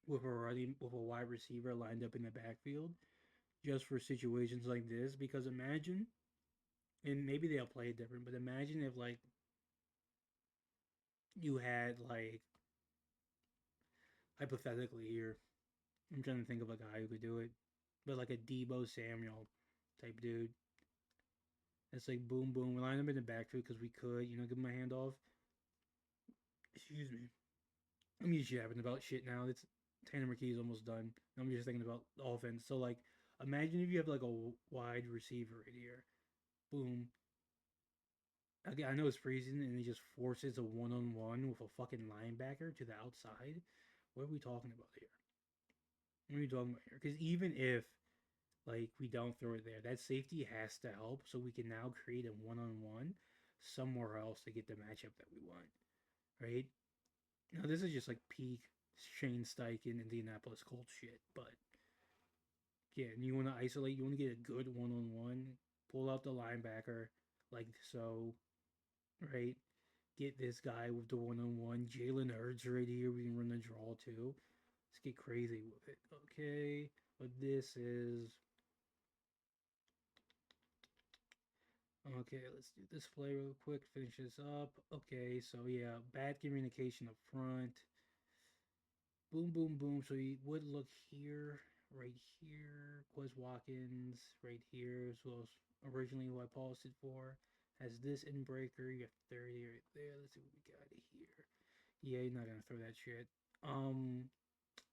with a wide receiver lined up in the backfield just for situations like this because imagine and maybe they'll play it different, but imagine if like you had like hypothetically here, I'm trying to think of a guy who could do it, but like a Debo Samuel type dude. It's like boom, boom. We line him in the backfield because we could, give him a handoff. Excuse me. I'm just yapping about shit now. It's Tanner McKee is almost done. I'm just thinking about the offense. So like, imagine if you have like a wide receiver right here. Boom. Again, I know it's freezing, and he just forces a one-on-one with a fucking linebacker to the outside. What are we talking about here? What are we talking about here? Because even if like we don't throw it there, that safety has to help, so we can now create a one-on-one somewhere else to get the matchup that we want, right? Now this is just like peak Shane Steichen Indianapolis Colts shit, but yeah, and you want to isolate, you want to get a good one-on-one, pull out the linebacker like so, right? Get this guy with the one-on-one. Jalen Hurts right here. We can run the draw too. Let's get crazy with it. Okay, but this is okay. Let's do this play real quick. Finish this up. Okay, so yeah, bad communication up front. Boom, boom, boom. So he would look here, right here. Quez Watkins, right here, as well as originally who I paused it for. Has this in breaker. You have 30 right there. Let's see what we got here. Yeah, he's not gonna throw that shit.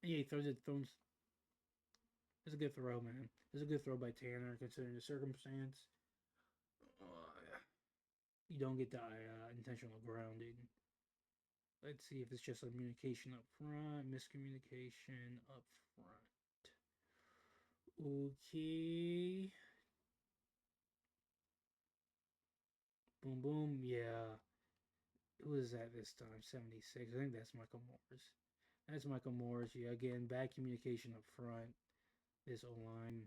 Yeah, he throws it. Throws. It's a good throw, man. It's a good throw by Tanner, considering the circumstance. Uh, you don't get the intentional grounding. Let's see if it's just a communication up front, miscommunication up front. Okay. Boom, boom. Yeah. Who is that this time? 76. I think that's Michael Morris. That's Michael Morris. Yeah, again, bad communication up front. This O line.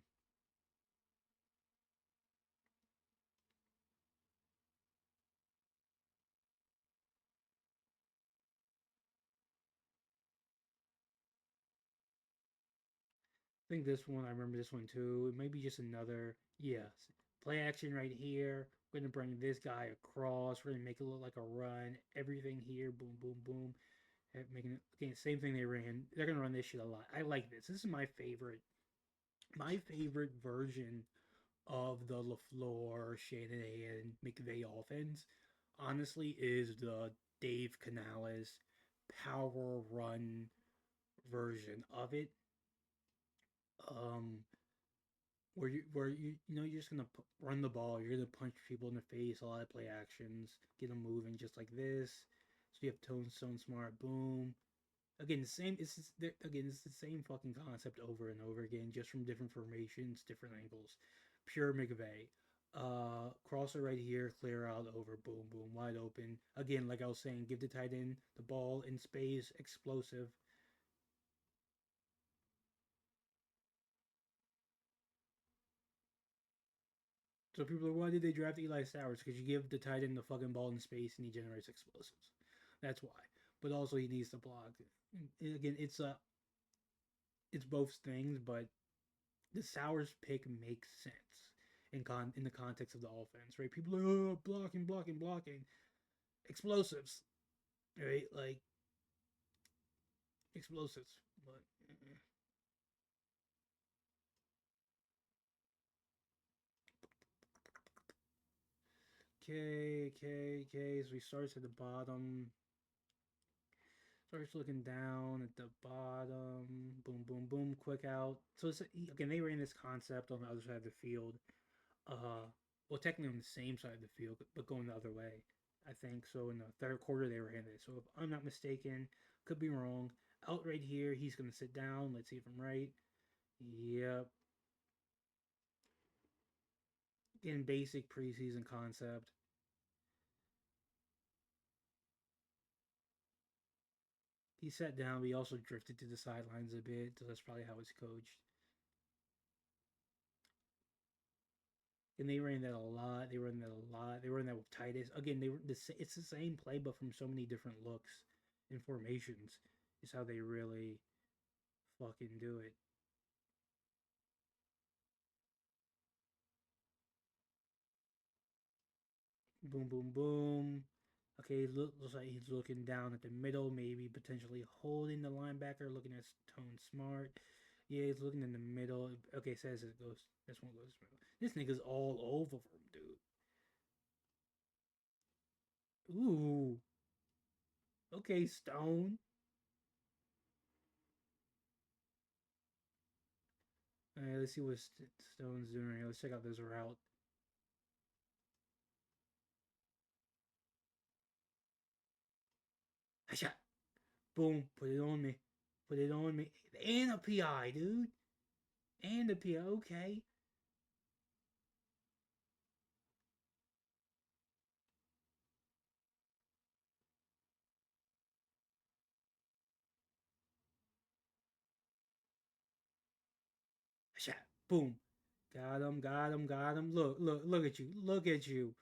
I think this one, I remember this one too. It may be just another, yes, play action right here. We're going to bring this guy across. We're going to make it look like a run. Everything here, boom, boom, boom. Making it, again, same thing they ran. They're going to run this shit a lot. I like this. This is my favorite. My favorite version of the LaFleur, Shanahan, McVay offense, honestly, is the Dave Canales power run version of it. Um, where you're just gonna run the ball, you're gonna punch people in the face, a lot of play actions, get them moving just like this. So you have Tone Stone Smart, boom. Again, the same. It's the same fucking concept over and over again, just from different formations, different angles. Pure McVay. Crosser right here, clear out over, boom, boom, wide open. Again, like I was saying, give the tight end the ball in space, explosive. So people are, why did they draft Eli Sowers? Because you give the tight end the fucking ball in space and he generates explosives. That's why. But also he needs to block. And again, it's both things, but the Sowers pick makes sense in the context of the offense, right? People are like, oh, blocking, blocking, blocking, explosives, right? Like explosives. But okay, okay, okay. So he starts at the bottom. Starts looking down at the bottom. Boom, boom, boom. Quick out. So it's, again, they ran this concept on the other side of the field. Well, technically on the same side of the field, but going the other way. I think so. In the third quarter, they ran this. So if I'm not mistaken, could be wrong. Out right here, he's gonna sit down. Let's see if I'm right. Yep. In basic preseason concept. He sat down, but he also drifted to the sidelines a bit. So that's probably how it's coached. And they ran that a lot. They ran that a lot. They ran that with Titus. Again, it's the same play, but from so many different looks and formations. Is how they really fucking do it. Boom, boom, boom. Okay, looks like he's looking down at the middle, maybe potentially holding the linebacker, looking at Tone Smart. Yeah, he's looking in the middle. Okay, says it goes. This one goes. This nigga's all over him, dude. Ooh. Okay, Stone. All right, let's see what Stone's doing right here. Let's check out this route. Shot. Boom. Put it on me. Put it on me. And a PI, dude. And a PI. Okay. Shot. Boom. Got him. Got him. Got him. Look at you. Look at you.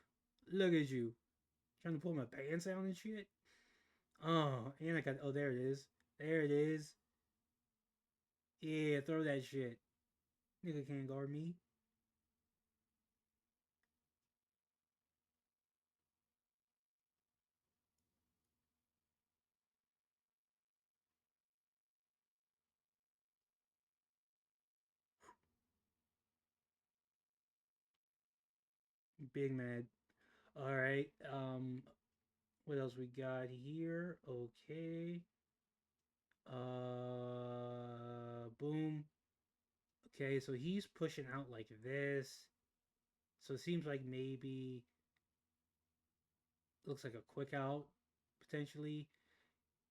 Look at you. Trying to pull my pants down and shit. Oh, and I got. Oh, there it is. There it is. Yeah, throw that shit. Nigga can't guard me. Big mad. All right. What else we got here? Okay. Boom. Okay, so he's pushing out like this. So it seems like maybe looks like a quick out potentially.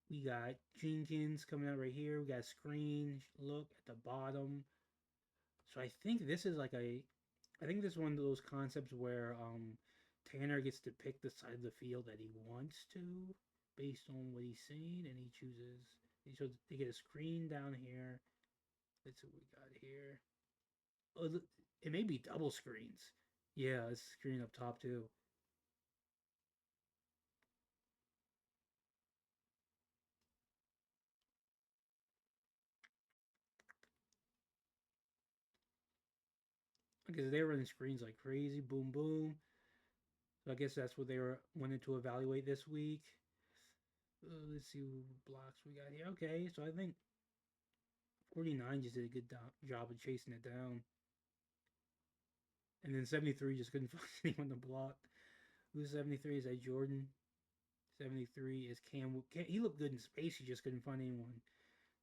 We got Jenkins coming out right here. We got screen look at the bottom. So I think this is like I think this is one of those concepts where Tanner gets to pick the side of the field that he wants to based on what he's seen, and he chooses. He chose to get a screen down here. Let's see what we got here. Oh, it may be double screens. Yeah, it's screen up top too. Because they were running screens like crazy. Boom, boom. So I guess that's what they were wanted to evaluate this week. Let's see what blocks we got here. Okay, so I think 49 just did a good job of chasing it down. And then 73 just couldn't find anyone to block. Who's 73? Is that Jordan? 73 is Cam. He looked good in space. He just couldn't find anyone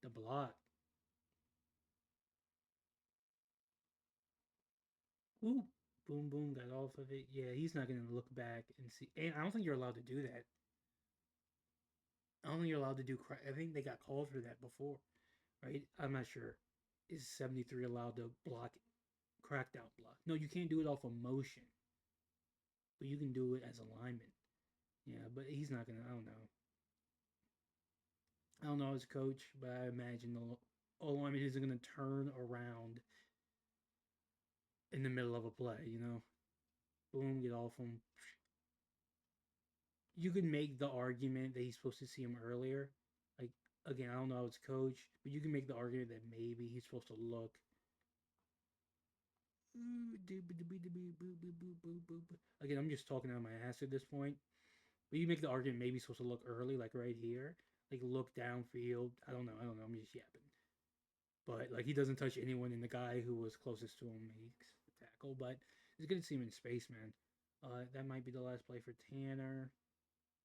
to block. Ooh, boom, boom, got off of it. Yeah, he's not going to look back and see. And I don't think you're allowed to do that. I don't think you're allowed to do. I think they got called for that before, right? I'm not sure. Is 73 allowed to block cracked out block? No, you can't do it off of motion, but you can do it as a lineman. Yeah, but he's not gonna. I don't know. I don't know his coach, but I imagine the lineman isn't gonna turn around in the middle of a play. You know, boom, get off him. You could make the argument that he's supposed to see him earlier. Like again, I don't know his coach, but you can make the argument that maybe he's supposed to look. Again, I'm just talking out of my ass at this point. But you make the argument maybe he's supposed to look early, like right here, like look downfield. I don't know. I don't know. I'm just yapping. But like he doesn't touch anyone, and the guy who was closest to him makes the tackle. But it's good to see him in space, man. That might be the last play for Tanner.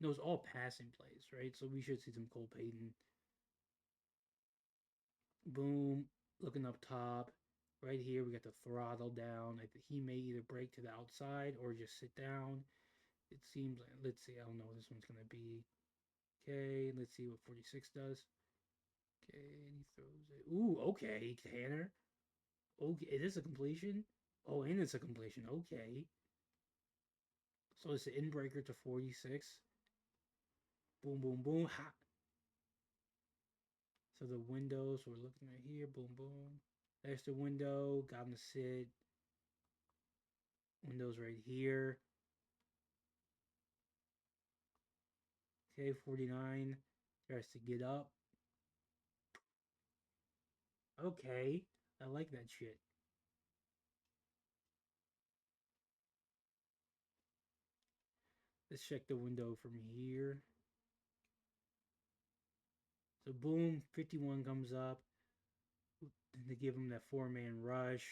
No, it's all passing plays, right? So we should see some Cole Payton. Boom, looking up top. Right here, we got the throttle down. I think he may either break to the outside or just sit down. It seems like, let's see, I don't know what this one's going to be. Okay, let's see what 46 does. Okay, and he throws it. Ooh, okay, Tanner. Okay, it is a completion. Oh, and it's a completion. Okay. So it's an inbreaker to 46. Boom, boom, boom. Ha. So the windows, we're looking right here. Boom, boom. There's the window. Got him to sit. Windows right here. Okay, 49. Tries to get up. Okay. I like that shit. Let's check the window from here. So boom, 51 comes up. They give him that 4-man rush.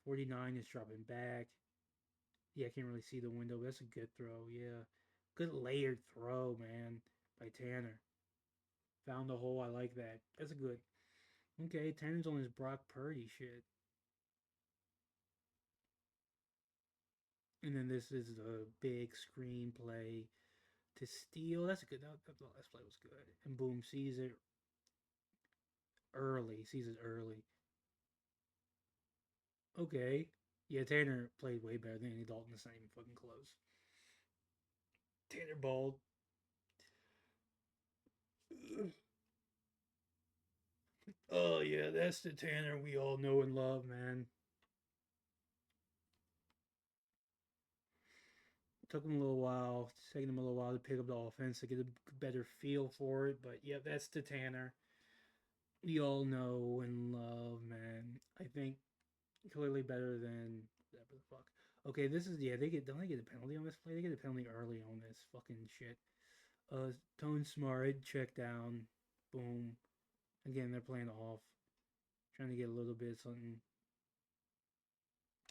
49 is dropping back. Yeah, I can't really see the window, but that's a good throw. Yeah. Good layered throw, man, by Tanner. Found the hole. I like that. That's a good. Okay, Tanner's on his Brock Purdy shit. And then this is the big screenplay to steal. That's a good. The last play was good. And boom, sees it early. Sees it early. Okay. Yeah, Tanner played way better than Andy Dalton. It's not even fucking close. Tanner balled. Oh yeah, that's the Tanner we all know and love, man. Took him a little while. It's taking him a little while to pick up the offense to get a better feel for it. But yeah, that's the Tanner we all know and love, man. I think clearly better than whatever the fuck. Okay, this is yeah. Don't they get a penalty on this play? They get a penalty early on this fucking shit. Tone Smart check down, boom. Again, they're playing off, trying to get a little bit of something.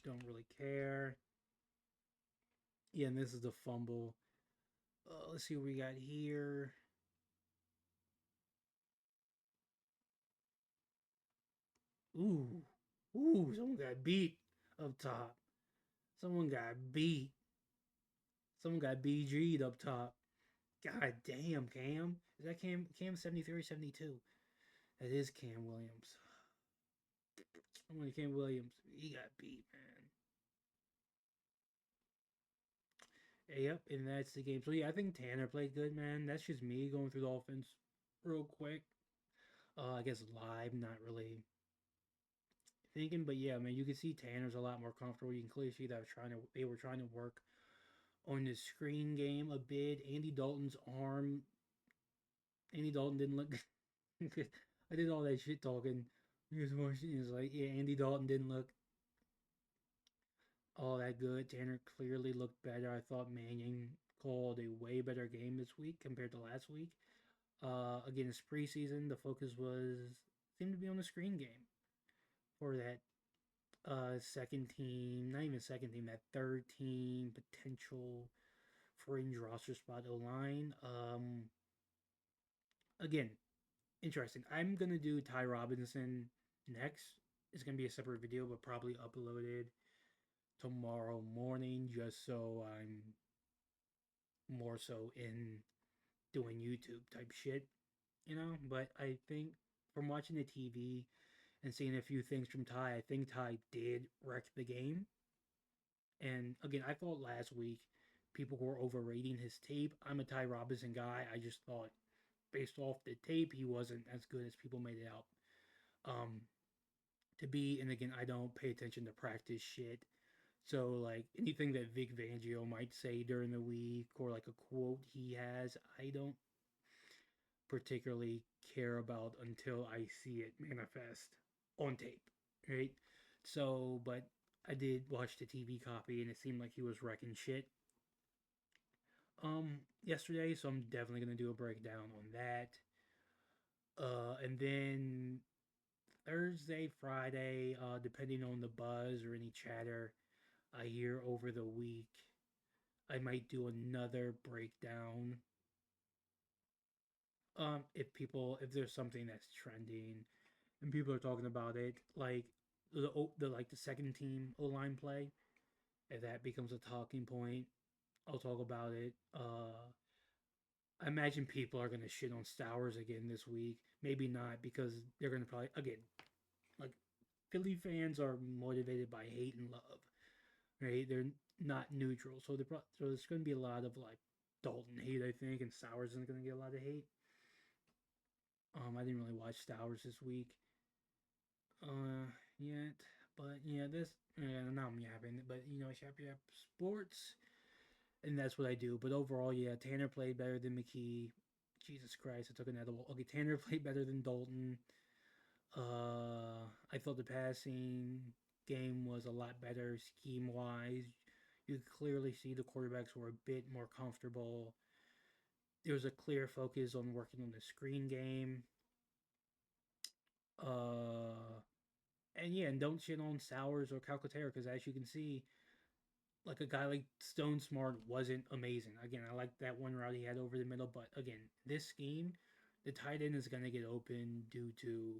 Don't really care. Yeah, and this is the fumble. Let's see what we got here. Ooh, ooh, someone got beat up top. Someone got beat. Someone got BG'd up top. God damn, Cam. Is that Cam 73 or 72? That is Cam Williams. Someone Cam Williams. He got beat, man. Yep, and that's the game. So yeah, I think Tanner played good, man. That's just me going through the offense real quick. I guess live, not really thinking, but yeah, man, you can see Tanner's a lot more comfortable. You can clearly see that they were trying to work on the screen game a bit. Andy Dalton's arm. Andy Dalton didn't look. I did all that shit talking. He was like, yeah, Andy Dalton didn't look all that good. Tanner clearly looked better. I thought Mannion called a way better game this week compared to last week. Again, it's preseason. The focus seemed to be on the screen game for that second team, not even second team, that third team potential fringe roster spot O line. Again, interesting. I'm gonna do Ty Robinson next. It's gonna be a separate video, but probably uploaded tomorrow morning, just so I'm more so in doing YouTube type shit, you know. But I think from watching the TV and seeing a few things from Ty, I think Ty did wreck the game. And again, I thought last week people were overrating his tape. I'm a Ty Robinson guy. I just thought based off the tape, he wasn't as good as people made it out to be. And again, I don't pay attention to practice shit. So like anything that Vic Fangio might say during the week or like a quote he has, I don't particularly care about until I see it manifest on tape, right? So, but I did watch the TV copy and it seemed like he was wrecking shit yesterday, so I'm definitely gonna do a breakdown on that. And then Thursday, Friday, depending on the buzz or any chatter I hear over the week, I might do another breakdown. If there's something that's trending and people are talking about it, like the second team O line play, if that becomes a talking point, I'll talk about it. I imagine people are gonna shit on Stowers again this week. Maybe not because they're gonna probably again like Philly fans are motivated by hate and love, right? They're not neutral, so so there's gonna be a lot of like Dalton hate, I think, and Stowers is gonna get a lot of hate. I didn't really watch Stowers this week, yet, but yeah, now I'm yapping, but you know, yap sports, and that's what I do. But overall, yeah, Tanner played better than McKee. Jesus Christ, I took another one. Okay, Tanner played better than Dalton. I thought the passing game was a lot better scheme wise. You could clearly see the quarterbacks were a bit more comfortable. There was a clear focus on working on the screen game. Uh, and yeah, and don't shit on Sowers or Calcaterra because as you can see, like a guy like Stone Smart wasn't amazing. Again, I like that one route he had over the middle, but again, this scheme, the tight end is gonna get open due to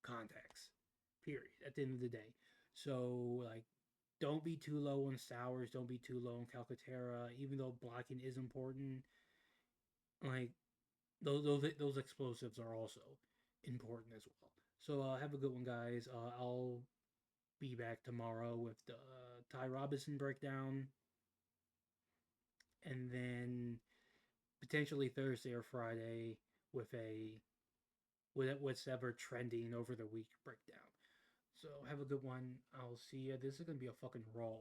contacts. Period. At the end of the day, so like, don't be too low on Sowers. Don't be too low on Calcaterra. Even though blocking is important, like those explosives are also important as well. So have a good one, guys. I'll be back tomorrow with the Ty Robinson breakdown, and then potentially Thursday or Friday with a with what's ever trending over the week breakdown. So have a good one. I'll see you. This is gonna be a fucking raw.